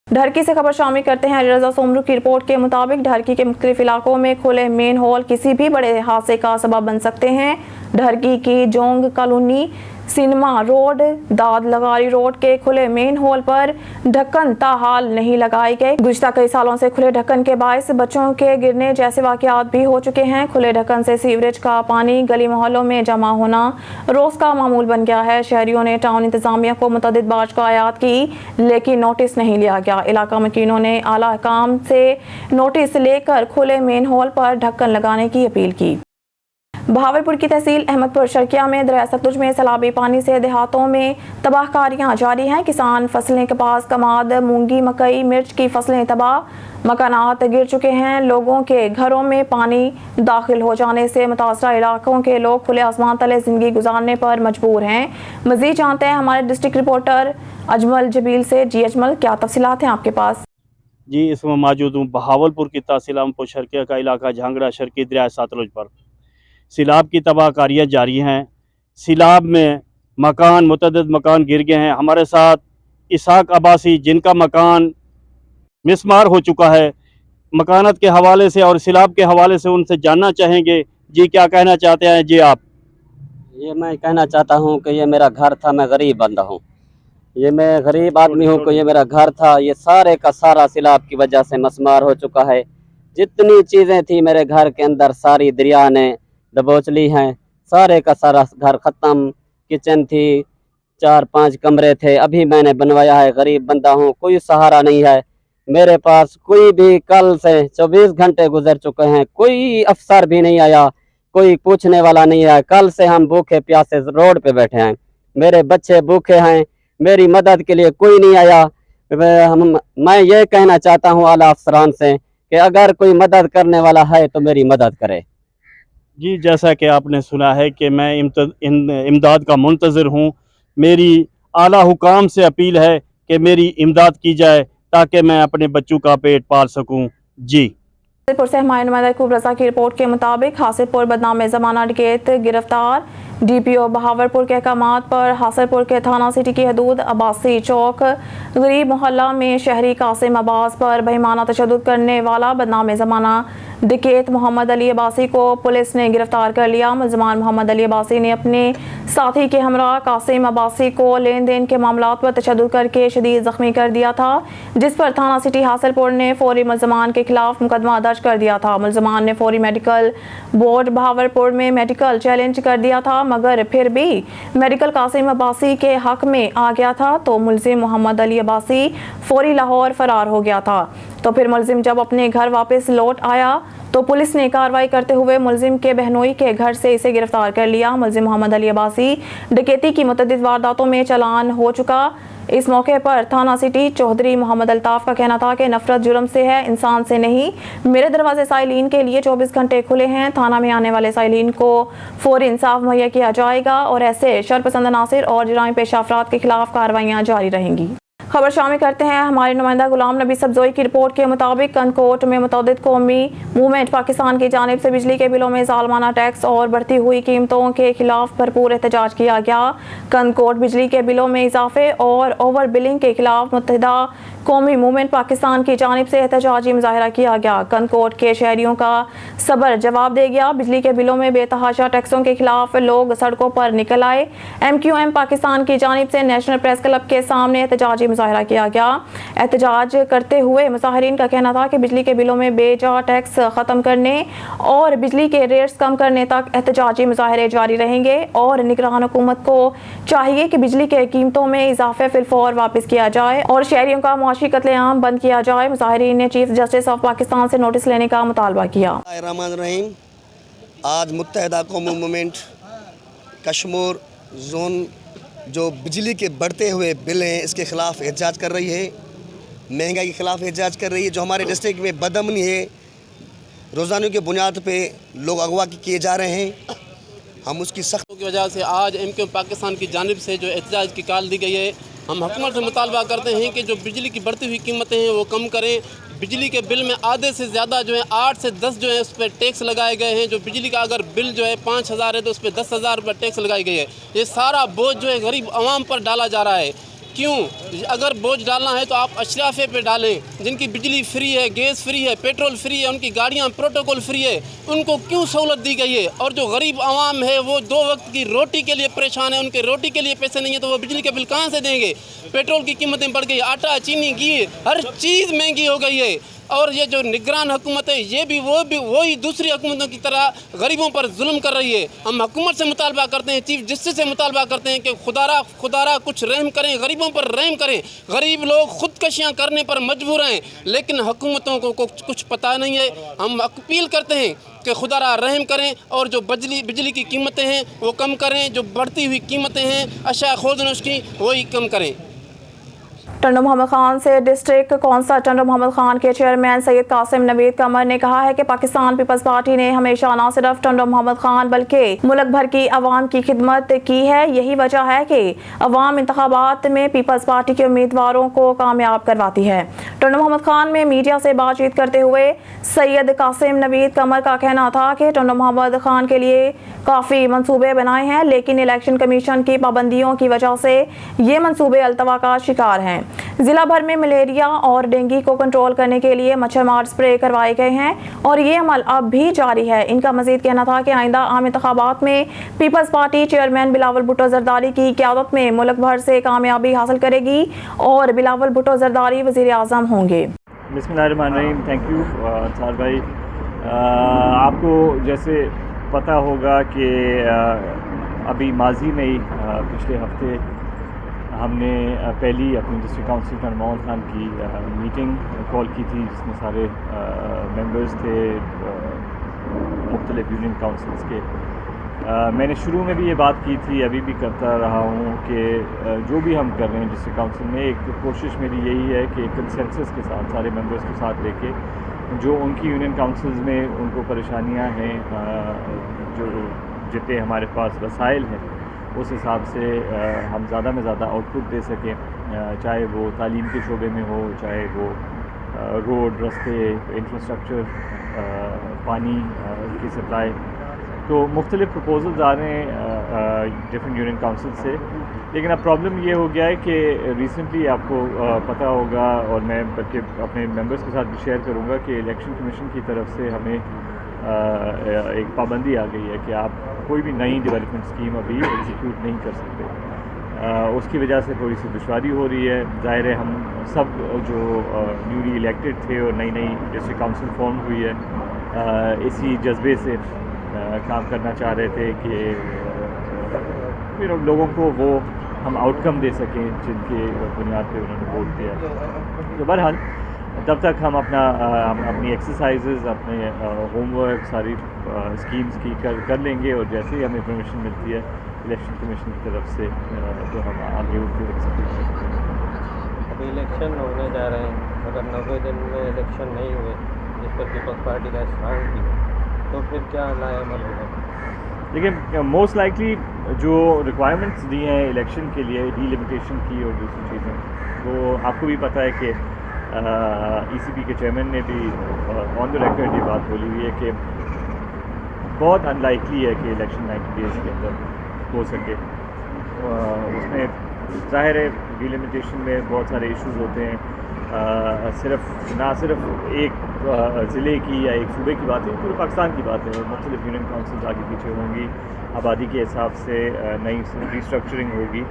ढरकी से खबर शामिल करते हैं। रजा सोमरू की रिपोर्ट के मुताबिक ढरकी के मुख्तलिफ इलाकों में खुले मेन होल किसी भी बड़े हादसे का सबब बन सकते हैं। ढरकी की जोंग कॉलोनी, सिनेमा रोड, दाद लगारी रोड के खुले मेन होल पर ढक्कन ताहाल नहीं लगाए गए। गुज़िश्ता कई सालों से खुले ढक्कन के बायस बच्चों के गिरने जैसे वाक़यात भी हो चुके हैं। खुले ढक्कन से सीवरेज का पानी गली मोहल्लों में जमा होना रोज़ का मामूल बन गया है। शहरियों ने टाउन इंतज़ामिया को मुतअद्दिद बार शिकायत की, लेकिन नोटिस नहीं लिया गया। इलाका मकीनों ने आला हुकाम से नोटिस लेकर खुले मेन होल पर ढक्कन लगाने की अपील की। बहावलपुर की तहसील अहमदपुर शर्किया में दरिया सतलुज में सैलाबी पानी से देहातों में तबाहकारियां जारी हैं। किसान फसलें कपास, कमाद, मूंगी, मकई, मिर्च की फसलें तबाह, मकानात गिर चुके हैं। लोगों के घरों में पानी दाखिल हो जाने से मुतासरा इलाकों के लोग खुले आसमान तले ज़िंदगी गुजारने पर मजबूर हैं। मज़ीद जानते हैं हमारे डिस्ट्रिक्ट रिपोर्टर अजमल जबील से। जी अजमल, क्या तफसीलात हैं आपके पास? जी, इस समय मौजूद हूँ बहावलपुर की तहसील अहमदपुर शर्किया का इलाका झांगड़ा शर्की दरिया सतलुज पर। सैलाब की तबाहकारियाँ जारी हैं। सैलाब में मकान, मुतअद्दिद मकान गिर गए हैं। हमारे साथ इसाक अब्बासी, जिनका मकान मिसमार हो चुका है, मकानत के हवाले से और सैलाब के हवाले से उनसे जानना चाहेंगे। जी, क्या कहना चाहते हैं जी आप? ये मैं कहना चाहता हूँ कि ये मेरा घर था, मैं गरीब बंदा हूँ, ये मैं गरीब आदमी हूँ कि ये मेरा घर था, ये सारे का सारा सैलाब की वजह से मसमार हो चुका है। जितनी चीज़ें थी मेरे घर के अंदर सारी दरिया ने दबोच ली हैं। सारे का सारा घर ख़त्म। किचन थी, 4-5 कमरे थे, अभी मैंने बनवाया है। गरीब बंदा हूँ, कोई सहारा नहीं है मेरे पास। कोई भी कल से 24 घंटे गुजर चुके हैं, कोई अफसर भी नहीं आया, कोई पूछने वाला नहीं है। कल से हम भूखे प्यासे रोड पे बैठे हैं, मेरे बच्चे भूखे हैं, मेरी मदद के लिए कोई नहीं आया। मैं ये कहना चाहता हूँ आला अफसरान से कि अगर कोई मदद करने वाला है तो मेरी मदद करे। जी, जैसा कि आपने सुना है कि मैं इमदाद का मुंतज़िर हूँ। मेरी आला हुकाम से अपील है कि मेरी इमदाद की जाए ताकि मैं अपने बच्चों का पेट पाल सकूँ। जी। हासिलपुर से हमारे नुमाइंदा खूब रज़ा की रिपोर्ट के मुताबिक हासिलपुर बदनाम ज़माना डकैत गिरफ्तार। DPO बहावरपुर के अहकामात पर हासिलपुर के थाना सिटी की हदूद अब्बासी चौक गरीब मोहल्ला में शहरी कासिम अब्बास पर बेईमाना तशद्दुद करने वाला बदनाम ज़माना डकैत मोहम्मद अली अब्बासी को पुलिस ने गिरफ्तार कर लिया। मुलजमान मोहम्मद अली अब्बासी ने अपने साथी के हमरा कासिम अब्बासी को लेन देन के मामलात पर तशद्दुद करके शदीद ज़ख्मी कर दिया था, जिस पर थाना सिटी हासिलपुर ने फौरी मुलजमान के खिलाफ मुकदमा दर्ज कर दिया था। मुलजमान ने फौरी मेडिकल बोर्ड बहावरपुर में मेडिकल चैलेंज कर दिया था, मगर फिर भी मेडिकल कासिम अब्बासी के हक में आ गया था तो मुलजिम मोहम्मद अली अब्बासी फौरी लाहौर फरार हो गया था। तो फिर मुलजिम जब अपने घर वापस लौट आया तो पुलिस ने कार्रवाई करते हुए मुलजिम के बहनोई के घर से इसे गिरफ्तार कर लिया। मुलजिम मोहम्मद अली अब्बासी डकैती की मुतअद्दिद वारदातों में चालान हो चुका। इस मौके पर थाना सिटी चौधरी मोहम्मद अल्ताफ का कहना था कि नफरत जुर्म से है, इंसान से नहीं। मेरे दरवाजे साइलिन के लिए 24 घंटे खुले हैं। थाना में आने वाले साइलिन को फौरी इंसाफ मुहैया किया जाएगा और ऐसे शरपसंद अनासिर और जराइम पेशा अफराद के खिलाफ कार्रवाइयाँ जारी रहेंगी। खबर शामिल करते हैं हमारे नुमाइंदा गुलाम नबी सब्जोई की रिपोर्ट के मुताबिक कनकोट में मुतअद्दिद कौमी मूवमेंट पाकिस्तान की जानिब से बिजली के बिलों में ज़ालमाना टैक्स और बढ़ती हुई कीमतों के खिलाफ भरपूर एहतजाज किया गया। कनकोट बिजली के बिलों में इजाफे और ओवर बिलिंग के खिलाफ मुत्तहिदा कौमी मूवमेंट पाकिस्तान की जानिब से एहतजाजी मुजाहरा किया गया। कनकोट के शहरियों का सबर जवाब दे गया। बिजली के बिलों में बेतहाशा टैक्सों के खिलाफ लोग सड़कों पर निकल आए। MQM पाकिस्तान की जानिब से नेशनल प्रेस क्लब के सामने एहतजाजी मुजाहरा किया गया। एहतजाज करते हुए मुजाहिरीन का कहना था कि बिजली के बिलों में बेजा टैक्स ख़त्म करने और बिजली के रेट्स कम करने तक एहतजाजी मुजाहरे जारी रहेंगे और निगरान हुकूमत को चाहिए कि बिजली के कीमतों में इजाफे फिलफौर वापस किया जाए और शहरियों का मुआशी कत्लेआम बंद किया जाए। मुजाहिरीन ने चीफ जस्टिस ऑफ पाकिस्तान से नोटिस लेने का मुतालबा किया। आज मुत्तहिदा कौमी मूवमेंट कश्मीर जोन जो बिजली के बढ़ते हुए बिल हैं इसके ख़िलाफ़ एहतजाज कर रही है, महंगाई के ख़िलाफ़ एहतजाज कर रही है। जो हमारे डिस्ट्रिक्ट में बदअमनी है, रोज़ाना की बुनियाद पे लोग अगवा किए जा रहे हैं, हम उसकी सख्त की वजह से आज MQM पाकिस्तान की जानिब से जो एहतजाज की कॉल दी गई है, हम हुकूमत से मुतालबा करते हैं कि जो बिजली की बढ़ती हुई कीमतें हैं वो कम करें। बिजली के बिल में आधे से ज़्यादा जो है 8 से 10 जो है उस पर टैक्स लगाए गए हैं। जो बिजली का अगर बिल जो है 5,000 है तो उस पर 10,000 रुपये टैक्स लगाई गई है। ये सारा बोझ जो है गरीब आवाम पर डाला जा रहा है। क्यों? अगर बोझ डालना है तो आप अशराफे पे डालें, जिनकी बिजली फ्री है, गैस फ्री है, पेट्रोल फ्री है, उनकी गाड़ियाँ प्रोटोकॉल फ्री है, उनको क्यों सहूलत दी गई है? और जो गरीब आवाम है वो 2 वक्त की रोटी के लिए परेशान है, उनके रोटी के लिए पैसे नहीं है तो वो बिजली के बिल कहाँ से देंगे? पेट्रोल की कीमतें बढ़ गई, आटा चीनी घी हर चीज़ महंगी हो गई है। और ये जो निगरान हुकूमत है ये भी वही दूसरी हुकूमतों की तरह गरीबों पर जुल्म कर रही है। हम हुकूमत से मुतालबा करते हैं, चीफ जस्टिस से मुतालबा करते हैं कि खुदारा कुछ रहम करें, गरीबों पर रहम करें। गरीब लोग खुदकशियाँ करने पर मजबूर हैं लेकिन हुकूमतों को कुछ पता नहीं है। हम अपील करते हैं कि खुदारा रहम करें और जो बिजली की कीमतें हैं वो कम करें, जो बढ़ती हुई कीमतें हैं अशया खोजनोश की वही कम करें। टंडो मोहम्मद खान से डिस्ट्रिक्ट कौंसल टंडो मोहम्मद खान के चेयरमैन सैयद कासिम नवीद कमर ने कहा है कि पाकिस्तान पीपल्स पार्टी ने हमेशा न सिर्फ टंडो मोहम्मद खान बल्कि मुल्क भर की आवाम की खिदमत की है। यही वजह है कि अवाम इंतखाबात में पीपल्स पार्टी के उम्मीदवारों को कामयाब करवाती है। टंडो मोहम्मद खान में मीडिया से बातचीत करते हुए सैयद कासिम नवीद कमर का कहना था कि टंडो मोहम्मद खान के लिए काफ़ी मंसूबे बनाए हैं लेकिन इलेक्शन कमीशन की पाबंदियों की वजह से ये मंसूबे अल्तवा का शिकार हैं। जिला भर में मलेरिया और डेंगू को कंट्रोल करने के लिए मच्छर मार स्प्रे करवाए गए हैं और ये अमल अब भी जारी है। इनका मजीद कहना था कि आइंदा आम इंतखाबात में Peoples Party chairman Bilawal Bhutto Zardari की क़यादत में मुल्क भर से कामयाबी हासिल करेगी और बिलावल भुट्टो जरदारी वज़ीर आज़म होंगे। बिस्मिल्लाहिर्रहमानिर्रहीम। थैंक यू अंसार भाई। आपको जैसे पता होगा कि अभी माजी में ही पिछले हफ्ते हमने पहली अपनी डिस्ट्रिक्ट काउंसिल टंडो मोहम्मद खान की मीटिंग कॉल की थी जिसमें सारे मेंबर्स थे मुख्तलिफ यूनियन काउंसिल्स के। मैंने शुरू में भी ये बात की थी, अभी भी करता रहा हूँ कि जो भी हम कर रहे हैं डिस्ट्रिक्ट काउंसिल में एक कोशिश मेरी यही है कि कंसेंसस के साथ सारे मेंबर्स के साथ लेके जो उनकी यूनियन काउंसिल्स में उनको परेशानियाँ हैं جو جتنے ہمارے پاس وسائل ہیں اس حساب سے ہم زیادہ میں زیادہ آؤٹ پٹ دے سکیں، چاہے وہ تعلیم کے شعبے میں ہو، چاہے وہ روڈ، رستے، انفراسٹرکچر، پانی کی سپلائی. تو مختلف پروپوزلز آ رہے ہیں ڈفرینٹ یونین کاؤنسل سے. لیکن اب پرابلم یہ ہو گیا ہے کہ ریسنٹلی آپ کو پتہ ہوگا، اور میں بلکہ اپنے ممبرس کے ساتھ بھی شیئر کروں گا، کہ الیکشن کمیشن کی طرف سے ہمیں ایک پابندی آ گئی ہے کہ آپ کوئی بھی نئی ڈیولپمنٹ اسکیم ابھی ایگزیکیوٹ نہیں کر سکتے. اس کی وجہ سے تھوڑی سی دشواری ہو رہی ہے. ظاہر ہے ہم سب جو نیولی الیکٹڈ تھے اور نئی ڈسٹرکٹ کاؤنسل فارم ہوئی ہے، اسی جذبے سے کام کرنا چاہ رہے تھے کہ لوگوں کو وہ ہم آؤٹ کم دے سکیں جن کے بنیاد پہ انہوں نے ووٹ دیا. تو بہرحال تب تک ہم اپنی ایکسرسائزز، اپنے ہوم ورک ساری اسکیمز کی کر لیں گے، اور جیسے ہی ہمیں انفارمیشن ملتی ہے الیکشن کمیشن کی طرف سے تو ہم آگے ان کو ایکسیکیوٹ کرتے ہیں. ابھی الیکشن ہونے جا رہے ہیں، اگر 90 دن میں الیکشن نہیں ہوئے جس پر پیپلز پارٹی کا اسٹانڈ کی، تو پھر کیا نئے عمل ہوگا؟ لیکن موسٹ لائکلی جو ریکوائرمنٹس دی ہیں الیکشن کے لیے، ڈی لمیٹیشن کی اور دوسری چیزیں، وہ آپ کو بھی پتہ ہے کہ ای سی پی کے چیئرمین نے بھی آن دا ریکارڈ یہ بات بولی ہوئی ہے کہ بہت ان لائکلی ہے کہ الیکشن 90 ڈیز کے اندر ہو سکے. اس میں ظاہر ہے ڈی لمیٹیشن میں بہت سارے ایشوز ہوتے ہیں، نہ صرف ایک ضلع کی یا ایک صوبے کی بات ہے، پورے پاکستان کی بات ہے. مختلف یونین کاؤنسلز آگے پیچھے ہوں گی، آبادی کے حساب سے نئی ریسٹرکچرنگ ہوگی،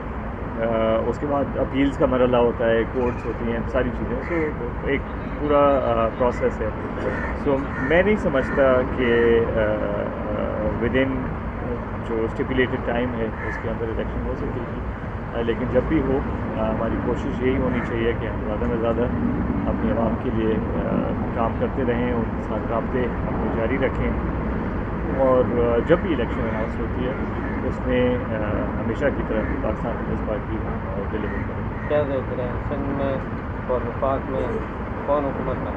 اس کے بعد اپیلز کا مرحلہ ہوتا ہے، کورٹس ہوتی ہیں، ساری چیزیں. سو ایک پورا پروسیس ہے. سو میں نہیں سمجھتا کہ ود ان جو اسٹیپولیٹڈ ٹائم ہے اس کے اندر الیکشن ہو سکے گی. لیکن جب بھی ہو ہماری کوشش یہی ہونی چاہیے کہ ہم زیادہ سے زیادہ اپنی عوام کے لیے کام کرتے رہیں، ان کے ساتھ رابطے اپنے جاری رکھیں، اور جب بھی الیکشن اناؤنس ہوتی ہے اس میں ہمیشہ کی طرح پاکستان پیپلز پارٹی ڈیلیور کرے. کیا دیکھ رہے ہیں سندھ میں اور وفاق میں کون حکومت میں؟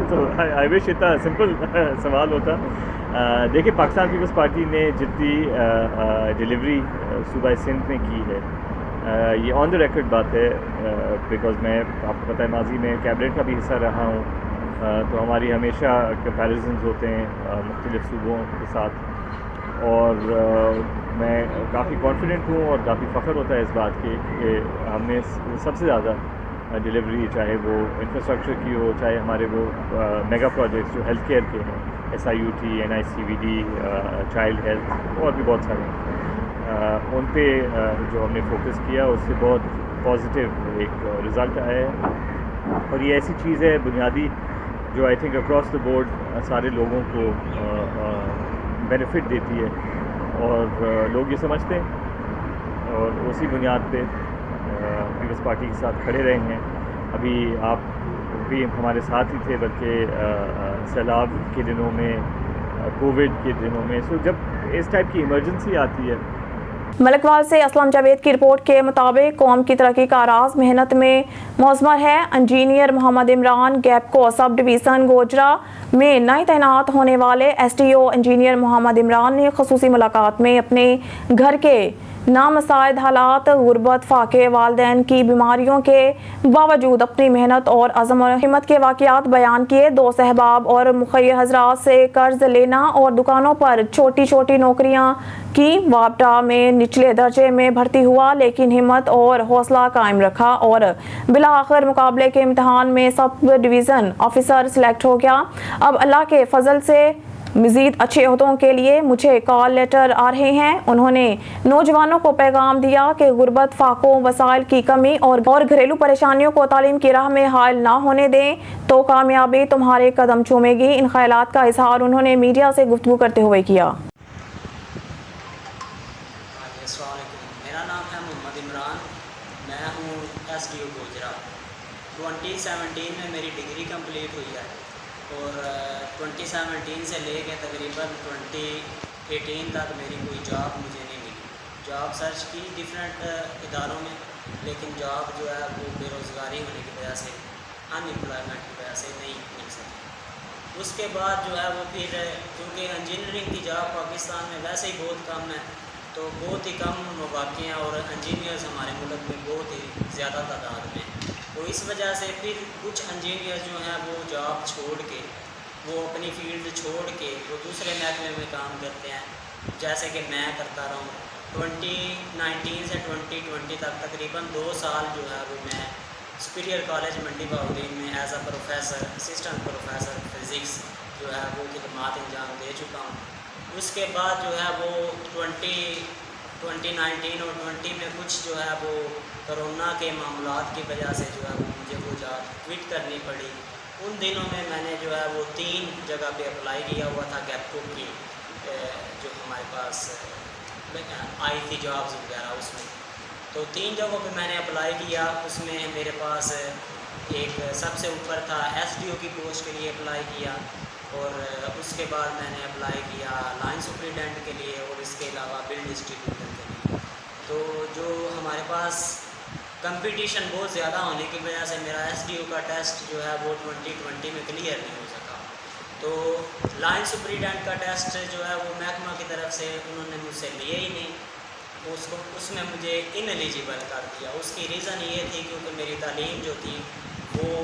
تو آئی وش اتنا سمپل سوال ہوتا. دیکھیں پاکستان پیپلز پارٹی نے جتنی ڈیلیوری صوبہ سندھ میں کی ہے، یہ آن دا ریکارڈ بات ہے، بیکاز میں آپ کو پتہ ہے ماضی میں کیبنٹ کا بھی حصہ رہا ہوں، تو ہماری ہمیشہ کمپیریزنز ہوتے ہیں مختلف صوبوں کے ساتھ، اور میں کافی کانفیڈنٹ ہوں اور کافی فخر ہوتا ہے اس بات کے کہ ہم نے سب سے زیادہ ڈیلیوری، چاہے وہ انفراسٹرکچر کی ہو، چاہے ہمارے وہ میگا پروجیکٹس جو ہیلتھ کیئر کے ہیں، SIUT، NICVD، چائلڈ ہیلتھ، اور بھی بہت سارے، ان پہ جو ہم نے فوکس کیا اس سے بہت پازیٹیو ایک رزلٹ آیا ہے. اور یہ ایسی چیز ہے بنیادی جو I think across the board سارے لوگوں کو بینیفٹ دیتی ہے، اور لوگ یہ سمجھتے ہیں، اور اسی بنیاد پہ پیپلز پارٹی کے ساتھ کھڑے رہے ہیں. ابھی آپ بھی ہمارے ساتھ ہی تھے، بلکہ سیلاب کے دنوں میں، کووڈ کے دنوں میں. سو جب اس ٹائپ کی ایمرجنسی آتی ہے. ملکوال سے اسلم جاوید کی رپورٹ کے مطابق قوم کی ترقی کا راز محنت میں مضمر ہے. انجینئر محمد عمران گیپکو سب ڈویژن گوجرا میں نئے تعینات ہونے والے SDO انجینئر محمد عمران نے خصوصی ملاقات میں اپنے گھر کے نامساعد حالات، غربت، فاقے، والدین کی بیماریوں کے باوجود اپنی محنت اور عزم و ہمت کے واقعات بیان کیے. 2 صحباب اور مخیر حضرات سے قرض لینا اور دکانوں پر چھوٹی چھوٹی نوکریاں کی، وابٹا میں نچلے درجے میں بھرتی ہوا لیکن ہمت اور حوصلہ قائم رکھا اور بالآخر مقابلے کے امتحان میں سب ڈویژن آفیسر سلیکٹ ہو گیا. اب اللہ کے فضل سے مزید اچھے عہدوں کے لیے مجھے کال لیٹر آ رہے ہیں. انہوں نے نوجوانوں کو پیغام دیا کہ غربت، فاقوں، وسائل کی کمی اور گھریلو پریشانیوں کو تعلیم کی راہ میں حائل نہ ہونے دیں تو کامیابی تمہارے قدم چومے گی. ان خیالات کا اظہار انہوں نے میڈیا سے گفتگو کرتے ہوئے کیا. السلام علیکم، میرا نام ہے محمد عمران، میں ہوں SDO گوجرا. 2017 میں میری ڈگری کمپلیٹ ہوئی ہے اور 2017 سے لے کے تقریباً 2018 تک میری کوئی جاب مجھے نہیں ملی. جاب سرچ کی ڈفرینٹ اداروں میں، لیکن جاب جو ہے وہ بے روزگاری ہونے کی وجہ سے، ان امپلائمنٹ کی وجہ سے نہیں مل سکی. اس کے بعد جو ہے وہ پھر کیونکہ انجینئرنگ کی جاب پاکستان میں ویسے ہی بہت کم ہے، تو بہت ہی کم مواقع ہیں اور انجینئرز ہمارے ملک میں بہت ہی زیادہ تعداد میں، تو اس وجہ سے پھر کچھ انجینئر جو ہیں وہ جاب چھوڑ کے، وہ اپنی فیلڈ چھوڑ کے وہ دوسرے محکمے میں کام کرتے ہیں، جیسے کہ میں کرتا رہا ہوں 2019 سے 2020 تک تقریباً 2 سال جو ہے وہ میں سپیریئر کالج منڈی بہاولین میں as a professor assistant professor physics جو ہے وہ خدمات انجام دے چکا ہوں۔ اس کے بعد جو ہے وہ 2019 اور 20 میں کچھ جو ہے وہ کرونا کے معاملات کی وجہ سے جو ہے وہ مجھے وہ جاب کوئٹ کرنی پڑی۔ ان دنوں میں نے جو ہے وہ 3 جگہ پہ اپلائی کیا ہوا تھا گیپکو کی، جو ہمارے پاس آئی تھی جابز وغیرہ، اس میں تو 3 جگہوں پہ میں نے اپلائی کیا۔ اس میں میرے پاس ایک سب سے اوپر تھا ایس ڈی او کی پوسٹ کے لیے اپلائی کیا، اور اس کے بعد میں نے اپلائی کیا لائن سپرنٹینڈنٹ کے لیے، اور اس کے علاوہ بل ڈسٹریبیوٹر کے لیے۔ تو جو ہمارے پاس کمپٹیشن بہت زیادہ ہونے کی وجہ سے میرا ایس ڈی او کا ٹیسٹ جو ہے وہ 2020 میں کلیئر نہیں ہو سکا، تو لائن سپرنٹینڈنٹ کا ٹیسٹ جو ہے وہ محکمہ کی طرف سے انہوں نے مجھ سے لیے ہی نہیں، اس میں مجھے ان ایلیجیبل کر دیا۔ اس کی ریزن یہ تھی کیونکہ میری تعلیم جو تھی وہ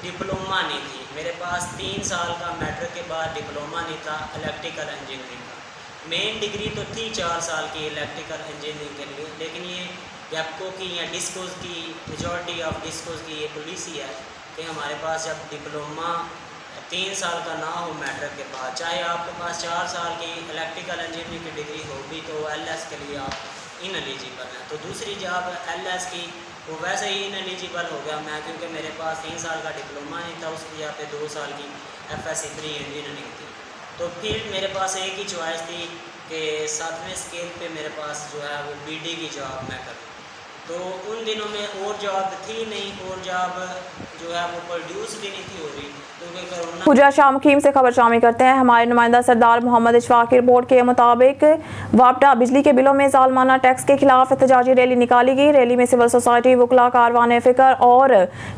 ڈپلومہ نہیں تھی، میرے پاس 3 سال کا میٹرک کے بعد ڈپلومہ نہیں تھا الیکٹریکل انجینئرنگ کا۔ مین ڈگری تو تھی 4 سال کی الیکٹریکل انجینئرنگ کے لیے، لیکن یہ گیپکو کی یا ڈسکوز کی میجورٹی آف ڈسکوز کی یہ پالیسی ہے کہ ہمارے پاس جب ڈپلومہ 3 سال کا نہ ہو میٹرک کے بعد، چاہے آپ کے پاس 4 سال کی الیکٹریکل انجینئرنگ کی ڈگری ہوگی تو ایل ایس کے لیے آپ ان ایلیجیبل ہیں۔ تو دوسری جاب ایل ایس کی وہ ویسے ہی ان ایلیجیبل ہو گیا میں، کیونکہ میرے پاس 3 سال کا ڈپلومہ نہیں تھا، اس کی جگہ پہ 2 سال کی ایف ایس سی 3 انجینئرنگ تھی۔ تو پھر میرے پاس ایک ہی چوائس تھی کہ 7ویں اسکیل پہ میرے پاس جو ہے وہ بی ڈی کی جاب میں کروں، تو ان دنوں میں اور جاب تھی نہیں، اور جاب جو ہے وہ پروڈیوس بھی نہیں تھی ہو رہی کیونکہ کرونا۔ پوجا شاہ مقیم سے خبر شامل کرتے ہیں۔ ہمارے نمائندہ سردار محمد اشفاق کی رپورٹ کے مطابق وابٹا بجلی کے بلوں میں ظالمانہ ٹیکس کے خلاف احتجاجی ریلی نکالی گئی۔ ریلی میں سول سوسائٹی، وکلاء، کاروان فکر اور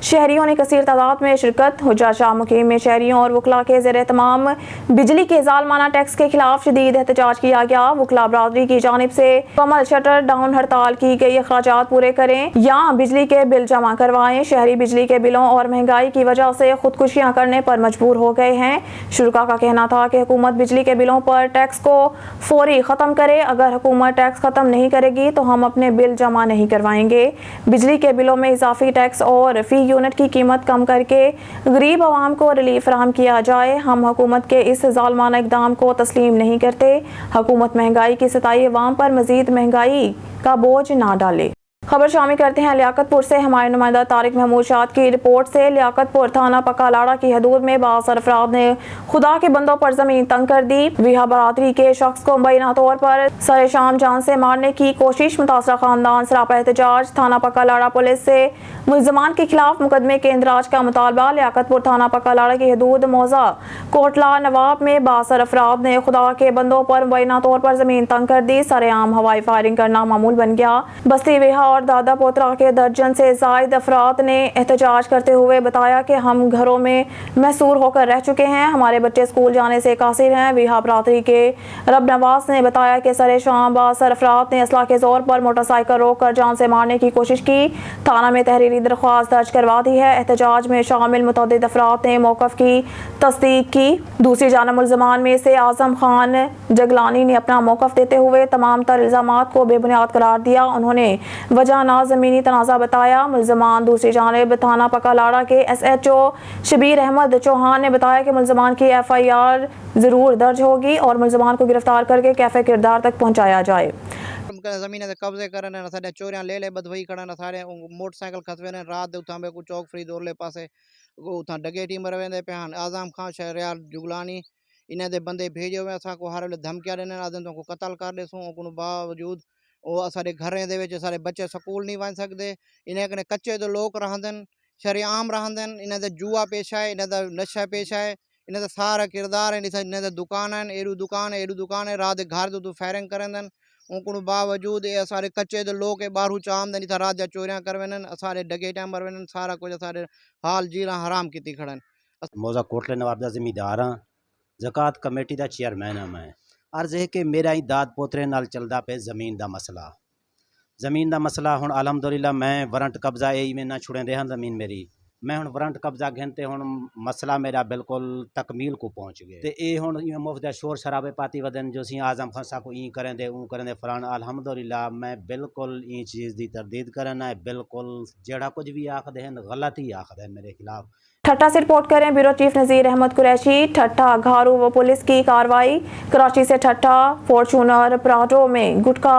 شہریوں نے کثیر تعداد میں شرکت۔ حجا شاہ مقیم میں شہریوں اور وکلاء کے زیر اہتمام بجلی کے ظالمانہ ٹیکس کے خلاف شدید احتجاج کیا گیا۔ وکلاء برادری کی جانب سے مکمل شٹر ڈاؤن ہڑتال کی گئی، اخراجات پورے کریں یا بجلی کے بل جمع کروائیں۔ شہری بجلی کے بلوں اور مہنگائی کی وجہ سے خودکشیاں کرنے پر مجبور ہو گئے ہیں۔ شرکاء کا کہنا تھا کہ حکومت بجلی کے بلوں پر ٹیکس کو فوری ختم کرے، اگر حکومت ٹیکس ختم نہیں کرے گی تو ہم اپنے بل جمع نہیں کروائیں گے۔ بجلی کے بلوں میں اضافی ٹیکس اور فی یونٹ کی قیمت کم کر کے غریب عوام کو ریلیف فراہم کیا جائے۔ ہم حکومت کے اس ظالمانہ اقدام کو تسلیم نہیں کرتے۔ حکومت مہنگائی کی ستائی عوام پر مزید مہنگائی کا بوجھ نہ ڈالے۔ خبر شامل کرتے ہیں لیاقت پور سے۔ ہمارے نمائندہ طارق محمود شاد کی رپورٹ سے۔ لیاقت پور تھانہ پکا لاڑہ کی حدود میں بعض افراد نے خدا کے بندوں پر زمین تنگ کر دی۔ ویہا برادری کے شخص کو مبینہ طور پر سر شام جان سے مارنے کی کوشش۔ متاثرہ خاندان سراپا احتجاج۔ تھانہ پکا لاڑہ پولیس سے ملزمان کے خلاف مقدمے کے اندراج کا مطالبہ۔ لیاقت پور تھانہ پکا لاڑہ کی حدود موضع کوٹلہ نواب میں بعض افراد نے خدا کے بندوں پر مبینہ طور پر زمین تنگ کر دی۔ سر عام ہوائی فائرنگ کرنا معمول بن گیا۔ بستی ویہا اور دادا پوترا کے درجن سے زائد افراد نے احتجاج کرتے ہوئے بتایا کہ ہم گھروں میں محصور ہو کر رہ چکے ہیں، ہمارے بچے اسکول جانے سے قاصر ہیں۔ ویہا برادری کے رب نواز نے بتایا کہ سر شام بعض افراد نے اسلحہ کے زور پر موٹر سائیکل روک کر جان سے مارنے کی کوشش کی۔ تھانہ میں تحریری درخواست درج کروا دی ہے۔ احتجاج میں شامل متعدد افراد نے موقف کی تصدیق کی۔ دوسری جانب ملزمان میں سے اعظم خان جگلانی نے اپنا موقف دیتے ہوئے تمام تر الزامات کو بے بنیاد قرار دیا۔ انہوں نے وجہ نہ زمینی تنازع بتایا۔ ملزمان دوسری جانب تھانہ پکا لاڑہ کے S H O Shabbir Ahmed Chauhan نے بتایا کہ ملزمان کی ایف آئی آر ضرور درج ہوگی اور ملزمان کو گرفتار کر کے کیفے کردار تک پہنچایا جائے۔ زمین سے قبضے کرنے سارے چوریاں لے لے بدوئی کھڑن سارے موٹر سائیکل کھسوے رات اتھاں بے کو چوک فرید اورلے پاسے اتھاں ڈگیٹی مرویندے پیان اعظم خان شہریار جگلانی انہیں دے بندے بھیجے ہوئے اساں کو ہر ویلے دھمکیاں دینے آدن تو کو قتل کر دیسوں کو باوجود وہ سارے گھریں دے وچ سارے بچے سکول نہیں ون سکدے۔ انہیں کنے کچے تو لوگ رہندن شریعام رہندن، انہیں دے جوا پیش آئے، انہیں دے نشہ پیش آئے، انہیں دے سارا کردار ہے، انہیں دے دکان ہیں، ایڈو دکان ہے رات گھر تو فائرنگ کرندن۔ ان کو باوجود یہ سارے کچے دے لوگ باہروں چام دن رات جا چوریاں کروینن، سارے ڈگیٹاں مروینن، سارا کچھ سارے حال جیلاں حرام کیتی کھڑن۔ मौजा कोटले नवाब दा ज़मींदार हाँ, ज़कात कमेटी दा चेयरमैन हाँ मैं। अर्ज़ है कि मेरा ही दाद पोतरे नाल चलदा पे ज़मीन दा मसला हुण अलहमदुलिल्लाह मैं वारंट कब्जा यही में ना छुड़े रहा ज़मीन मेरी, मैं हुण वारंट कब्जा घंटे हुण मसला मेरा बिल्कुल तकमील को पहुँच गए। तो ये हुण मुफ्त शोर शराबे पाती वदन जो सी आज़म खान साहब को ई करें दे ऊ करें दे फलान, अलहमदुलिल्लाह मैं बिल्कुल ई चीज़ की तरदीद करना है, बिल्कुल जेड़ा कुछ भी आखदे हैं गलत ही आखदे हैं मेरे खिलाफ। ठट्टा से रिपोर्ट करें ब्यूरो चीफ नज़ीर अहमद कुरैशी। ठट्टा घारू व पुलिस की कार्रवाई। कराची से ठट्टा फॉर्चूनर प्राडो में गुटखा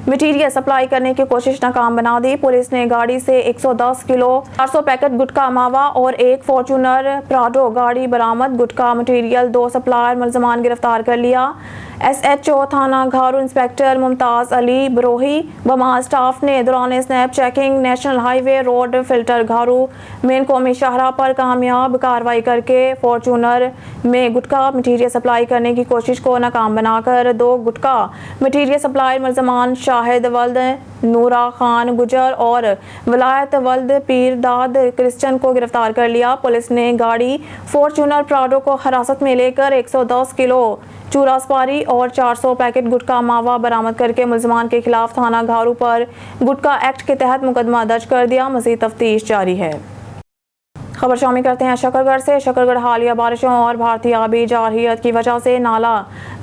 मटीरियल सप्लाई करने की कोशिश नाकाम बना दी। पुलिस ने गाड़ी से 110 किलो 400 पैकेट गुटखा मावा और एक फॉर्चूनर प्राडो गाड़ी बरामद। गुटखा मटीरियल 2 सप्लायर मुलजमान गिरफ्तार कर लिया। SHO थाना घारू इंस्पेक्टर मुमताज़ अली बरोही व महा स्टाफ ने दौरान snap checking national highway road filter Gharo main कौमी शाहराह पर कामयाब कार्रवाई करके फॉर्चूनर में गुटखा मटीरियल सप्लाई करने की कोशिश को नाकाम बनाकर 2 गुटखा मटीरियल सप्लायर मुलजमान शाहिद वल्द नूरा खान गुजर और वलायत वल्द पीरदाद क्रिश्चन को गिरफ्तार कर लिया। पुलिस ने गाड़ी फॉर्चूनर प्राडो को हिरासत में लेकर 110 किलो चूरा सुपारी और 400 पैकेट गुटखा मावा बरामद करके मुलजमान के खिलाफ थाना घारू पर गुटखा एक्ट के तहत मुकदमा दर्ज कर दिया। मज़ीद तफ्तीश जारी है। खबर शामिल करते हैं शकरगढ़ से। शकरगढ़ हालिया बारिशों और भारतीय आबी जारहियत की वजह से नाला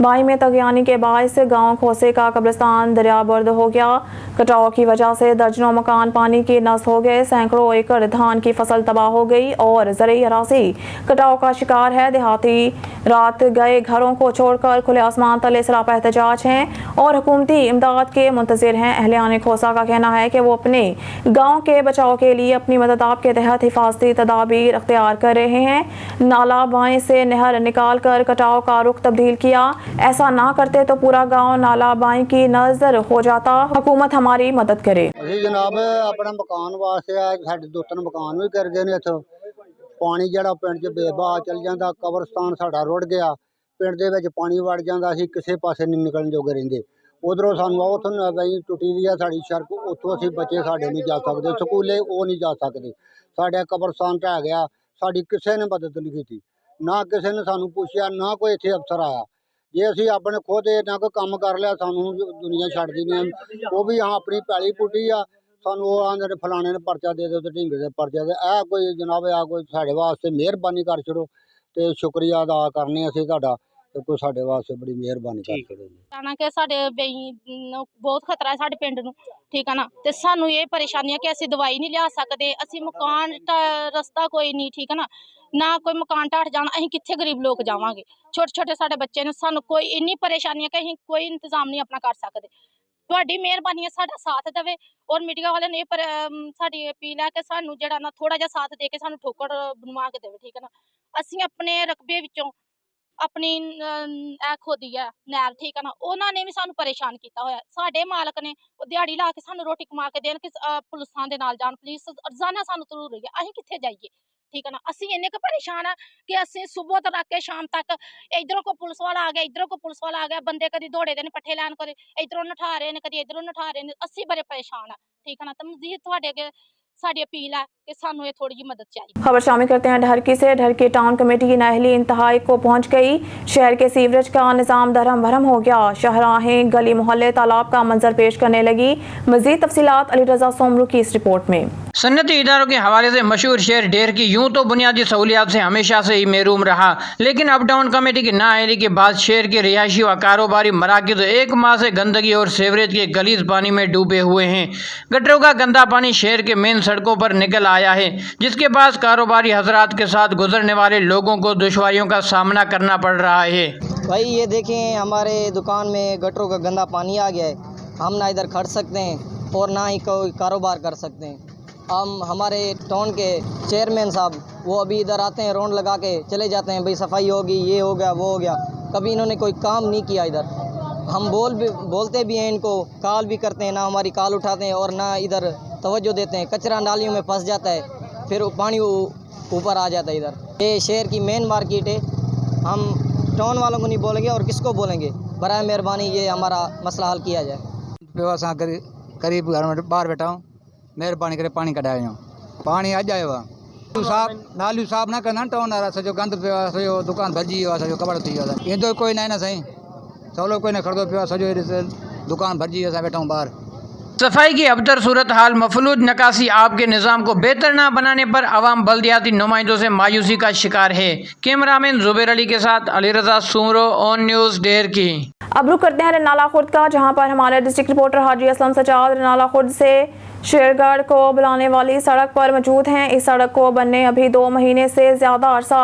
बाई में तगयानी के बायस गांव खोसे का कब्रिस्तान दरियाबर्द हो गया। कटाव की वजह से दर्जनों मकान पानी की नस हो गए। सैकड़ों एकड़ धान की फसल तबाह हो गई और ज़रई अरासी कटाव का शिकार है। देहाती रात गए घरों को छोड़कर खुले आसमान तले सरापा एहतजाज हैं और हुकूमती इमदाद के मुंतज़िर हैं। अहलियान खोसा का कहना है कि वो अपने गाँव के बचाव के लिए अपनी मदद आप के तहत हिफाजती तदाबीर अख्तियार कर रहे हैं। नाला बाएं से नहर निकाल कर कटाव का रुख तब्दील किया। ऐसा ना करते तो पूरा गांव नाला बाएं की नजर हो जाता। हुकूमत हमारी मदद करे। जी जनाब अपना मकान वास्ते साढ़े 2-3 मकान भी कर गए ने। इत्थों पानी ਜਿਹੜਾ ਪਿੰਡ 'ਚ ਬੇਬਾਹ ਚੱਲ ਜਾਂਦਾ। ਕਬਰਸਤਾਨ ਸਾਡਾ ਰੁੜ ਗਿਆ। ਪਿੰਡ ਦੇ ਵਿੱਚ ਪਾਣੀ ਵੜ ਜਾਂਦਾ। ਅਸੀਂ ਕਿਸੇ ਪਾਸੇ ਨਹੀਂ ਨਿਕਲਣ ਜੋਗੇ ਰਹਿੰਦੇ। ਉਧਰੋਂ ਸਾਨੂੰ ਉੱਥੋਂ ਨਵੀਂ ਟੁੱਟੀ ਦੀ ਆ ਸਾਡੀ ਸੜਕ, ਉੱਥੋਂ ਅਸੀਂ ਬੱਚੇ ਸਾਡੇ ਨਹੀਂ ਜਾ ਸਕਦੇ। ਸਕੂਲੇ ਉਹ ਨਹੀਂ ਜਾ ਸਕਦੇ। ਸਾਡਾ ਕਬਰਸਤਾਨ ਢਹਿ ਗਿਆ। ਸਾਡੀ ਕਿਸੇ ਨੇ ਮਦਦ ਨਹੀਂ ਕੀਤੀ, ਨਾ ਕਿਸੇ ਨੇ ਸਾਨੂੰ ਪੁੱਛਿਆ, ਨਾ ਕੋਈ ਇੱਥੇ ਅਫਸਰ ਆਇਆ। ਜੇ ਅਸੀਂ ਆਪਣੇ ਖੁਦ ਇਹਨਾਂ ਕੋਈ ਕੰਮ ਕਰ ਲਿਆ ਸਾਨੂੰ ਦੁਨੀਆ ਛੱਡਦੀ ਨਹੀਂ। ਉਹ ਵੀ ਹਾਂ ਆਪਣੀ ਪੈਲੀ ਪੁੱਟੀ ਆ, ਸਾਨੂੰ ਉਹ ਆਂਦੇ ਨੇ ਫਲਾਣੇ ਨੇ ਪਰਚਾ ਦੇ ਦਿਓ ਤੇ ਢੀਂਗੇ ਦੇ ਪਰਚਾ ਦੇ। ਇਹ ਕੋਈ ਜਨਾਬ ਆ ਕੋਈ ਸਾਡੇ ਵਾਸਤੇ ਮਿਹਰਬਾਨੀ ਕਰ ਛੜੋ ਤੇ ਸ਼ੁਕਰੀਆ ਅਦਾ ਕਰਨੇ ਅਸੀਂ ਤੁਹਾਡਾ ਤੇ ਕੋਈ ਸਾਡੇ ਵਾਸਤੇ ਬੜੀ ਮਿਹਰਬਾਨੀ ਕਰ ਛੜੋ। ਜਾਣਾ ਕਿ ਸਾਡੇ ਬਹੁਤ ਖਤਰਾ ਹੈ ਸਾਡੇ ਪਿੰਡ ਨੂੰ, ਠੀਕ ਹੈ ਨਾ। ਤੇ ਸਾਨੂੰ ਇਹ ਪਰੇਸ਼ਾਨੀ ਹੈ ਕਿ ਅਸੀਂ ਦਵਾਈ ਨਹੀਂ ਲਿਆ ਸਕਦੇ, ਅਸੀਂ ਮਕਾਨ ਰਸਤਾ ਕੋਈ ਨਹੀਂ, ਠੀਕ ਹੈ ਨਾ ਕੋਈ ਮਕਾਨ ਢਾਟ ਜਾਣਾ। ਅਸੀਂ ਕਿੱਥੇ ਗਰੀਬ ਲੋਕ ਜਾਵਾਂਗੇ? ਛੋਟੇ ਛੋਟੇ ਸਾਡੇ ਬੱਚੇ ਨੇ। ਸਾਨੂੰ ਕੋਈ ਇੰਨੀ ਪਰੇਸ਼ਾਨੀ ਹੈ ਕਿ ਅਸੀਂ ਕੋਈ ਇੰਤਜ਼ਾਮ ਨਹੀਂ ਆਪਣਾ ਕਰ ਸਕਦੇ। ਤੁਹਾਡੀ ਮਿਹਰਬਾਨੀ ਹੈ ਸਾਡਾ ਸਾਥ ਦੇਵੇ ਔਰ ਮੀਡੀਆ ਵਾਲਿਆਂ ਨੇ ਸਾਡੀ ਅਪੀਲ ਹੈ ਕਿ ਸਾਨੂੰ ਜਿਹੜਾ ਨਾ ਥੋੜਾ ਜਿਹਾ ਸਾਥ ਦੇ ਕੇ ਸਾਨੂੰ ਠੋਕਰ ਬਣਵਾ ਕੇ ਦੇਵੇ, ਠੀਕ ਹੈ ਨਾ। ਅਸੀਂ ਆਪਣੇ ਰਕਬੇ ਵਿੱਚੋਂ ਆਪਣੀ ਖੋਦੀ ਹੈ ਨਹਿਰ, ਠੀਕ ਹੈ ਨਾ, ਉਹਨਾਂ ਨੇ ਵੀ ਸਾਨੂੰ ਪਰੇਸ਼ਾਨ ਕੀਤਾ ਹੋਇਆ। ਸਾਡੇ ਮਾਲਕ ਨੇ ਉਹ ਦਿਹਾੜੀ ਲਾ ਕੇ ਸਾਨੂੰ ਰੋਟੀ ਕਮਾ ਕੇ ਦੇਣ ਕਿ ਪੁਲਿਸਾਂ ਦੇ ਨਾਲ ਜਾਣ। ਪੁਲਿਸ ਰੋਜ਼ਾਨਾ ਸਾਨੂੰ ਜ਼ਰੂਰ ਰਹੀ ਹੈ, ਅਸੀਂ ਕਿੱਥੇ ਜਾਈਏ, ਠੀਕ ਹੈ ਨਾ। ਅਸੀਂ ਇੰਨੇ ਕੁ ਪਰੇਸ਼ਾਨ ਆ ਕਿ ਅਸੀਂ ਸਵੇਰ ਤੋਂ ਰੱਖ ਕੇ ਸ਼ਾਮ ਤੱਕ ਇਧਰੋਂ ਕੋ ਪੁਲਿਸ ਵਾਲਾ ਆ ਗਿਆ, ਇਧਰੋਂ ਕੋ ਪੁਲਿਸ ਵਾਲਾ ਆ ਗਿਆ। ਬੰਦੇ ਕਦੀ ਦੌੜੇ ਦੇ ਨੇ ਪੱਠੇ ਲੈਣ, ਕਦੇ ਇਧਰੋਂ ਨਠਾ ਰਹੇ ਨੇ, ਕਦੀ ਇਧਰੋਂ ਨਠਾ ਰਹੇ ਨੇ। ਅਸੀਂ ਬੜੇ ਪਰੇਸ਼ਾਨ ਆ, ਠੀਕ ਹੈ ਨਾ। ਤਾਂ ਮਜ਼ੀਦ ਤੁਹਾਡੇ ਅੱਗੇ साड़ी अपील है कि सानू ये थोड़ी मदद चाहिए। खबर शामिल करते हैं ढरकी से। ढरकी टाउन कमेटी की नाअहली इंतहाई को पहुंच गई। शहर के सीवरेज का निज़ाम धर्म भरम हो गया। शहराहें गली मोहल्ले तालाब का मंजर पेश करने लगी। मजीद तफसीलात अली रजा सोमरू की इस रिपोर्ट में। सन्नती इदारों के हवाले से मशहूर शहर ढेरकी यूँ तो बुनियादी सहूलियात से हमेशा से ही महरूम रहा, लेकिन अब टाउन कमेटी की नाअहली के बाद शहर के रिहायशी व कारोबारी मराकज़ 1 माह से गंदगी और सीवरेज के गलीज पानी में डूबे हुए हैं। गटरों का गंदा पानी शहर के मेन सड़कों पर निकल आया है, जिसके पास कारोबारी हजरात के साथ गुजरने वाले लोगों को दुश्वारियों का सामना करना पड़ रहा है। भाई ये देखें हमारे दुकान में गटरों का गंदा पानी आ गया है। हम ना इधर खड़ सकते हैं और ना ही कोई कारोबार कर सकते हैं। हम हमारे टाउन के चेयरमैन साहब वो अभी इधर आते हैं, रौंड लगा के चले जाते हैं, भाई सफाई होगी, ये हो गया, वो हो गया। कभी इन्होंने कोई काम नहीं किया इधर। हम बोलते भी हैं इनको, कॉल भी करते हैं, ना हमारी कॉल उठाते हैं और ना इधर तवज्जो देते हैं। कचरा नालियों में फंस जाता है, फिर पानी ऊपर आ जाता है इधर। ये शहर की मेन मार्केट है। हम टाउन वालों को नहीं बोलेंगे और किसको बोलेंगे? बराए मेहरबानी ये हमारा मसला हल किया जाए। करीब घर में बाहर बैठा हूँ, मेहरबानी करे पानी कढ़ाए। पानी आ जाए वहाँ नालू साफ ना करना टाउन आ रहा जो गंद पियो सॼो दुकान भॼी वियो आहे सॼो कबाड़ थी वियो आहे ईंदो कोई न आहे न साईं सवलो कोई न खणंदो पियो आहे सॼो दुकान भॼी असां वेठा आहियूं ॿाहिरि। सफाई की अबतर सूरत हाल मफलूज निकासी आप के निज़ाम को बेहतर न बनाने पर अवाम बल्दियाती नुमाइंदों से मायूसी का शिकार है। कैमरामैन जुबैर अली के साथ अली रजा सुमरो, ऑन न्यूज़ डेर की। अब रुक करते हैं रनाला खुर्द का, जहां पर हमारे डिस्ट्रिक्ट रिपोर्टर हाजी असलम सजाद रनाला खुर्द से शेरगढ़ को बुलाने वाली सड़क पर मौजूद हैं। इस सड़क को बनने अभी 2 महीने से ज़्यादा अरसा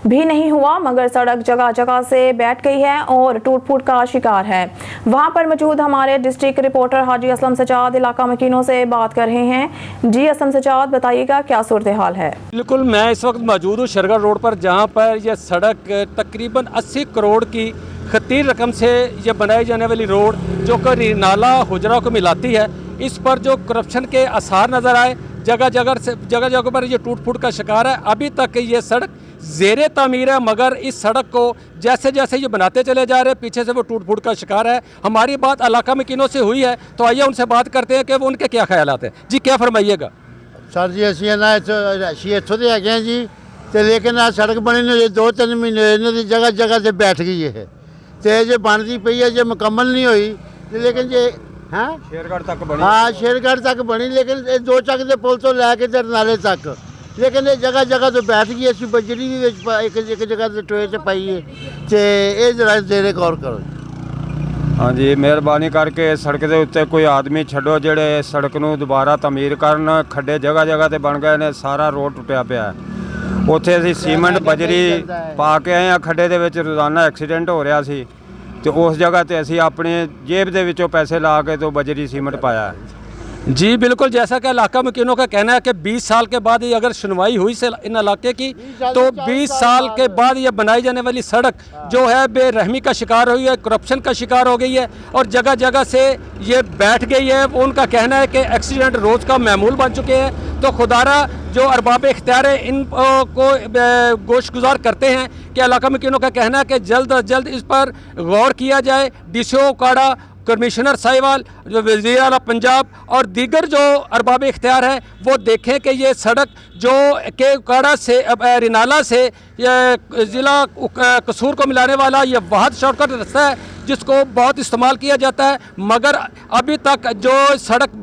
भी नहीं हुआ, मगर सड़क जगह जगह से बैठ गई है और टूट फूट का शिकार है। वहां पर मौजूद हमारे डिस्ट्रिक्ट रिपोर्टर हाजी असलम सजाद इलाका मकीनों से बात कर रहे हैं। जी असलम सजाद, बताइएगा क्या सूरत हाल है? बिल्कुल, मैं इस वक्त मौजूद हूँ शेरगढ़ रोड पर, जहाँ पर यह सड़क तकरीबन 80 करोड़ की खतीर रकम से ये बनाई जाने वाली रोड जो कि नाला हुजरा को मिलाती है, इस पर जो करप्शन के आसार नज़र आए, जगह जगह पर ये टूट फूट का शिकार है। अभी तक ये सड़क ज़ेरे तामीर है, मगर इस सड़क को जैसे जैसे ये बनाते चले जा रहे हैं पीछे से वो टूट फूट का शिकार है। हमारी बात इलाका मकीनों से हुई है, तो आइए उनसे बात करते हैं कि वो उनके क्या ख्यालात हैं। जी क्या फरमाइएगा? सर जी असी ना इतों के है जी, तो लेकिन आ सड़क बनी नहीं 2-3 महीने जगह जगह से बैठ गई है, तो जो बनती पई है जो मुकम्मल नहीं हुई, लेकिन जे हाँ शेरगढ़ तक बनी, हाँ शेरगढ़ तक बनी, लेकिन 2 ਚੱਕ ਦੇ ਪੁਲ ਤੋਂ ਲੈ ਕੇ ਤੇ ਨਾਲੇ ਤੱਕ, लेकिन ये जगह जगह तो बैठ गई असी बजरी भी एक जगह से टोए से पाई है, तो ये जरा देरे गौर करो। हाँ जी, मेहरबानी करके सड़क के उत्ते कोई आदमी छड्डो जेड़े सड़क नूं दोबारा तमीर करन। खड्डे जगह जगह ते बन गए ने, सारा रोड टुटिया पिया है। उत्थे असीं सीमेंट बजरी पा के आए खड्डे दे विच, रोज़ाना एक्सीडेंट हो रहा सी, तो उस जगह ते असीं अपनी जेब दे विचों पैसे ला के तो बजरी सीमेंट पाया है। जी बिल्कुल, जैसा कि इलाका मकीनों का कहना है कि 20 साल के बाद ये अगर सुनवाई हुई से इन इलाके की, तो 20 साल के बाद ये बनाई जाने वाली सड़क जो है बेरहमी का शिकार हुई है, करप्शन का शिकार हो गई है और जगह जगह से ये बैठ गई है। उनका कहना है कि एक्सीडेंट रोज़ का मामूल बन चुके हैं। तो खुदारा जो अरबाब इख्तियार है इन को गोशगुजार करते हैं कि इलाका मकीनों का कहना है कि जल्द अज जल्द इस पर गौर किया जाए। DCO काड़ा, कमिश्नर साहिवाल, जो वज़ीर आला पंजाब और दीगर जो अरबाब इख्तियार हैं वो देखें कि ये सड़क जो के काड़ा से रिनाला से ज़िला कसूर को मिलाने वाला ये वाहद शॉर्टकट रास्ता है जिसको बहुत इस्तेमाल किया जाता है, मगर अभी तक जो सड़क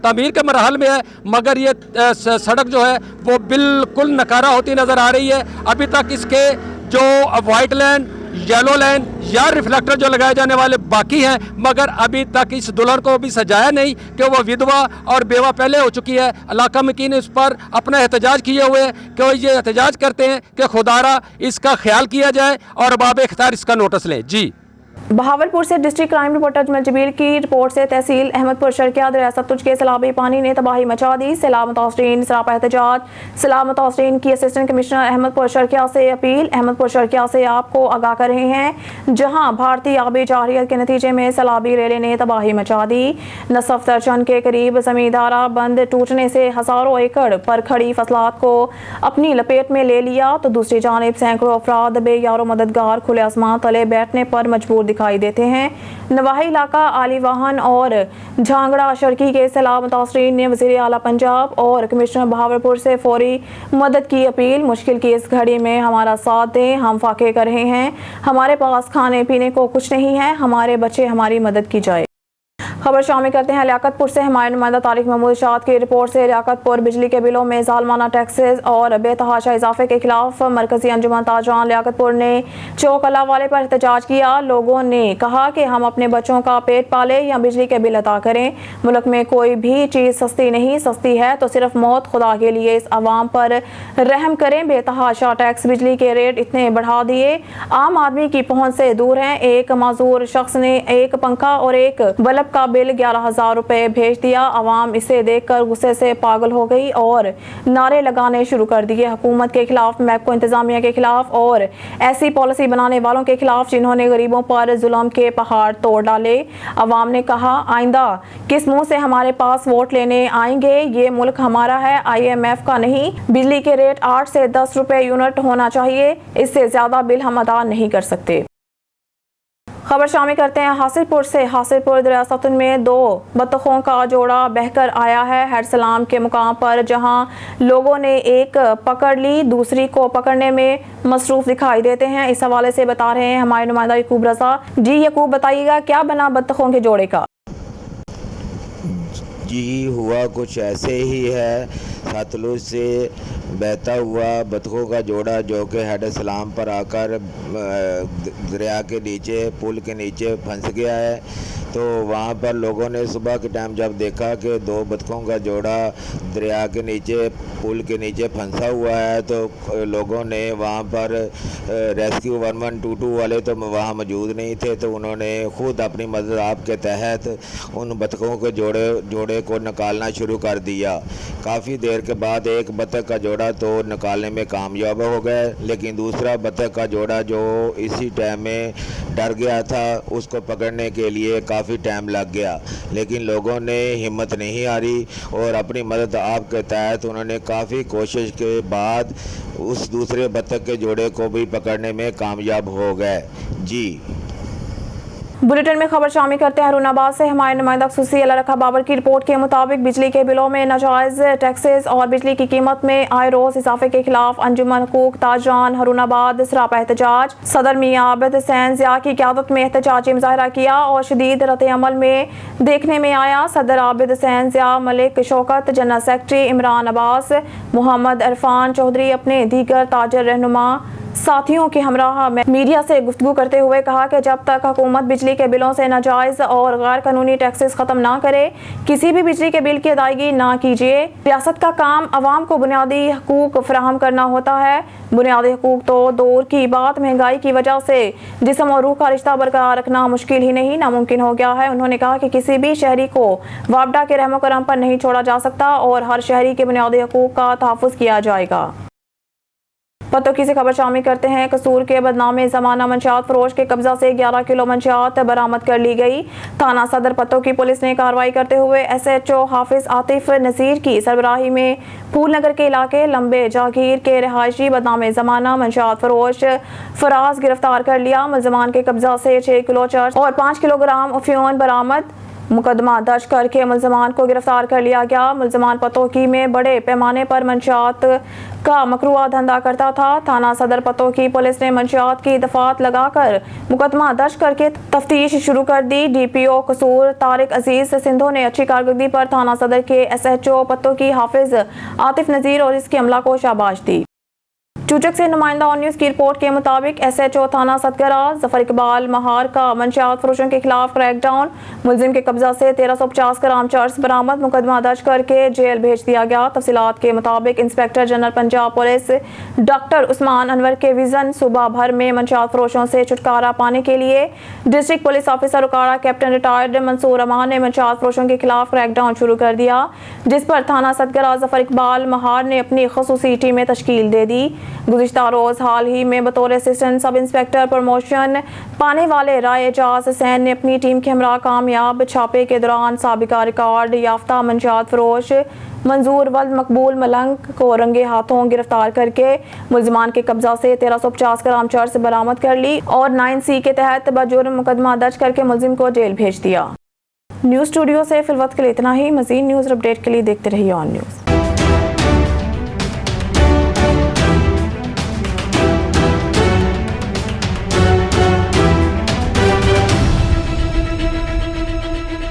तामीर के मरहल में है, मगर ये सड़क जो है वो बिल्कुल नकारा होती नज़र आ रही है। अभी तक इसके जो वाइट लाइन, येलो लाइन या रिफ्लेक्टर जो लगाए जाने वाले बाकी हैं, मगर अभी तक इस दुल्हन को भी सजाया नहीं कि वो विधवा और बेवा पहले हो चुकी है। इलाका मकीन इस पर अपना एहतजाज किए हुए हैं कि वो ये एहतजाज करते हैं कि खुदारा इसका ख्याल किया जाए और बाब इख्तियार इसका नोटिस लें। जी बहावलपुर से district crime reporter Ajmal Jabir की रिपोर्ट से तहसील अहमदपुर शर्किया दरिया सतलुज के सैलाबी पानी ने तबाही मचा दी। सैलाब मुतासरीन सरापा एहतजाज। सैलाब मुतासरीन की असिस्टेंट कमिश्नर अहमदपुर शर्किया से अपील। अहमदपुर शर्किया से आपको आगाह कर रहे हैं, जहां भारतीय आबी जारियत के नतीजे में सैलाबी रेले ने तबाही मचा दी। नसफ दर्जन के करीब जमींदारा बंद टूटने से हज़ारों एकड़ पर खड़ी फसलात को अपनी लपेट में ले लिया, तो दूसरी जानिब सैकड़ों अफराद बेयारो मददगार खुले आसमान तले बैठने पर मजबूर दिखाई देते हैं। नवाही इलाका आली वाहन और झांगड़ा शर्की के सैलाब मुतासरीन ने वज़ीर आला पंजाब और कमिश्नर बहावलपुर से फौरी मदद की अपील। मुश्किल की इस घड़ी में हमारा साथ दें, हम फाके कर रहे हैं, हमारे पास खाने पीने को कुछ नहीं है, हमारे बच्चे हमारी मदद की जाए। खबर शामिल करते हैं लियाकतपुर से। हमारे नुमाइंदा तारिक महमूद शाद की रिपोर्ट से लियाकतपुर बिजली के बिलों में जालमाना टैक्सेस और बेतहाशा इजाफे के खिलाफ मरकजी अंजुमन ताजरान लियाकतपुर ने चौक अल्लाह वाले पर एहतजाज किया। लोगों ने कहा कि हम अपने बच्चों का पेट पाले या बिजली के बिल अदा करें। मुल्क में कोई भी चीज़ सस्ती नहीं, सस्ती है तो सिर्फ मौत। खुदा के लिए इस आवाम पर रहम करें। बेतहाशा टैक्स, बिजली के रेट इतने बढ़ा दिए, आम आदमी की पहुँच से दूर हैं। एक माजूर शख्स ने एक पंखा और एक बल्ब का बिल 11,000 रुपए भेज दिया। आवाम इसे देखकर गुस्से से पागल हो गई और नारे लगाने शुरू कर दिए, हुकूमत के खिलाफ, मैपको इंतजामिया के खिलाफ और ऐसी पॉलिसी बनाने वालों के खिलाफ जिन्होंने गरीबों पर जुल्म के पहाड़ तोड़ डाले। आवाम ने कहा, आइंदा किस मुंह से हमारे पास वोट लेने आएंगे? ये मुल्क हमारा है, IMF का नहीं। बिजली के रेट 8 से 10 रुपए यूनिट होना चाहिए, इससे ज्यादा बिल हम अदा नहीं कर सकते। खबर शामिल करते हैं हासिलपुर से। हासिलपुर दरियासतुन में 2 बत्तखों का जोड़ा बहकर आया है हैड सलाम के मुकाम पर, जहां लोगों ने एक पकड़ ली, दूसरी को पकड़ने में मसरूफ दिखाई देते हैं। इस हवाले से बता रहे हैं हमारे नुमाइंदा यकूब रजा। जी यकूब, बताइएगा क्या बना बत्तखों के जोड़े का? जी हुआ कुछ ऐसे ही है, सतलुज से बहता हुआ बतखों का जोड़ा जो कि हेड सलाम पर आकर दरिया के नीचे पुल के नीचे फंस गया है। तो वहाँ पर लोगों ने सुबह के टाइम जब देखा कि 2 बतखों का जोड़ा दरिया के नीचे पुल के नीचे फंसा हुआ है, तो लोगों ने वहाँ पर रेस्क्यू 1122 वाले तो वहाँ मौजूद नहीं थे, तो उन्होंने ख़ुद अपनी मदद आप के तहत उन बतखों के जोड़े को निकालना शुरू कर दिया। काफ़ी देर के बाद एक बतख का जोड़ा तो निकालने में कामयाब हो गए, लेकिन दूसरा बतख का जोड़ा जो इसी टाइम में डर गया था, उसको पकड़ने के लिए काफ़ी टाइम लग गया, लेकिन लोगों ने हिम्मत नहीं हारी और अपनी मदद आप के तहत उन्होंने काफ़ी कोशिश के बाद उस दूसरे बतख के जोड़े को भी पकड़ने में कामयाब हो गए। जी बुलेटिन में खबर शामिल करते हैं हरुणाबाद से। हमारे नुमाइंदा खुसूसी अल्लाह रखा बाबर की रिपोर्ट के मुताबिक बिजली के बिलों में नाजायज टैक्सेस और बिजली की कीमत में आए रोज इजाफे के खिलाफ अंजुमन हुकूक ताजरान हरुणाबाद सरापा एहतजाज। सदर मियां आबिद हुसैन ज़िया की क़यादत में एहतजाजी मुजाहरा किया और शदीद रद्द अमल में देखने में आया। सदर आबिद हुसैन ज़िया, मलिक शौकत, जनरल सेक्रेटरी इमरान अब्बास, मोहम्मद इरफान चौधरी अपने दीगर ताजर रहनुमा साथियों के हमराह मीडिया से गुफ्तगू करते हुए कहा कि जब तक हुकूमत बिजली के बिलों से नाजायज और गैर कानूनी टैक्सेस खत्म ना करे, किसी भी बिजली के बिल की अदायगी ना कीजिए। रियासत का काम अवाम को बुनियादी हकूक फराहम करना होता है। बुनियादी हकूक तो दूर की बात, महंगाई की वजह से जिस्म और रूह का रिश्ता बरकरार रखना मुश्किल ही नहीं नामुमकिन हो गया है। उन्होंने कहा कि किसी भी शहरी को वापडा के रहमो करम पर नहीं छोड़ा जा सकता और हर शहरी के बुनियादी हकूक का तहफ़्फ़ुज़ किया जाएगा। पत्तोकी से खबर शामिल करते हैं। कसूर के बदनामे ज़माना मंशियात फरोश के कब्जा से 11 किलो मंशियात बरामद कर ली गई। थाना सदर पत्तोकी पुलिस ने कार्रवाई करते हुए SHO हाफिज आतिफ नसीर की सरबराही में फूल नगर के इलाके लंबे जागीर के रहायशी बदनामे ज़माना मंशियात फरोश फराज गिरफ्तार कर लिया। मुलजमान के कब्जा से 6 किलो चर्च और 5 किलोग्राम अफ्यून बरामद। मुकदमा दर्ज करके मुलजमान को गिरफ्तार कर लिया गया। मुलजमान पत्तोकी में बड़े पैमाने पर मंशियात का मकरूआ धंधा करता था। थाना सदर पत्तोकी पुलिस ने मंशियात की दफात लगाकर मुकदमा दर्ज करके तफ्तीश शुरू कर दी। DPO कसूर तारिक अजीज सिंधु ने अच्छी कारकर्दगी पर थाना सदर के SHO पत्तोकी हाफिज आतिफ नजीर और इसके अमला को शाबाश दी। चूचक से नुमाइंदा ऑन न्यूज़ की रिपोर्ट के मुताबिक SHO थाना सतगरा जफर इकबाल महार का मंशियात फरोशों के खिलाफ क्रैकडाउन। मुलजिम के कब्जा से 1350 ग्राम चर्च बरामद। मुकदमा दर्ज करके जेल भेज दिया गया। तफसीलात के मुताबिक inspector general Punjab police doctor Usman Anwar के विजन सुबह भर में मंशियात फरोशों से छुटकारा पाने के लिए district police officer Okara captain retired Mansoor Aman ने मंशियात फरोशों के खिलाफ क्रैकडाउन शुरू कर दिया, जिस पर थाना सतगरा जफर इकबाल महार ने अपनी खसूसी टीमें तश्कील दे दी। गुज़िश्ता रोज हाल ही में बतौर असिस्टेंट सब इंस्पेक्टर प्रमोशन पाने वाले राय एजाज हुसैन ने अपनी टीम के हमरा कामयाब छापे के दौरान साबिका रिकॉर्ड याफ्ता मंशियात फरोश मंजूर वल्द मकबूल मलंग को रंगे हाथों गिरफ्तार करके मुलजमान के कब्जा से 1350 ग्राम चर्च बरामद कर ली और 9C के तहत बजुर्म मुकदमा दर्ज करके मुलजिम को जेल भेज दिया। न्यूज़ स्टूडियो से फिलवक्त के लिए इतना ही। मज़ीद न्यूज़ अपडेट के लिए देखते रहिए ऑन न्यूज़।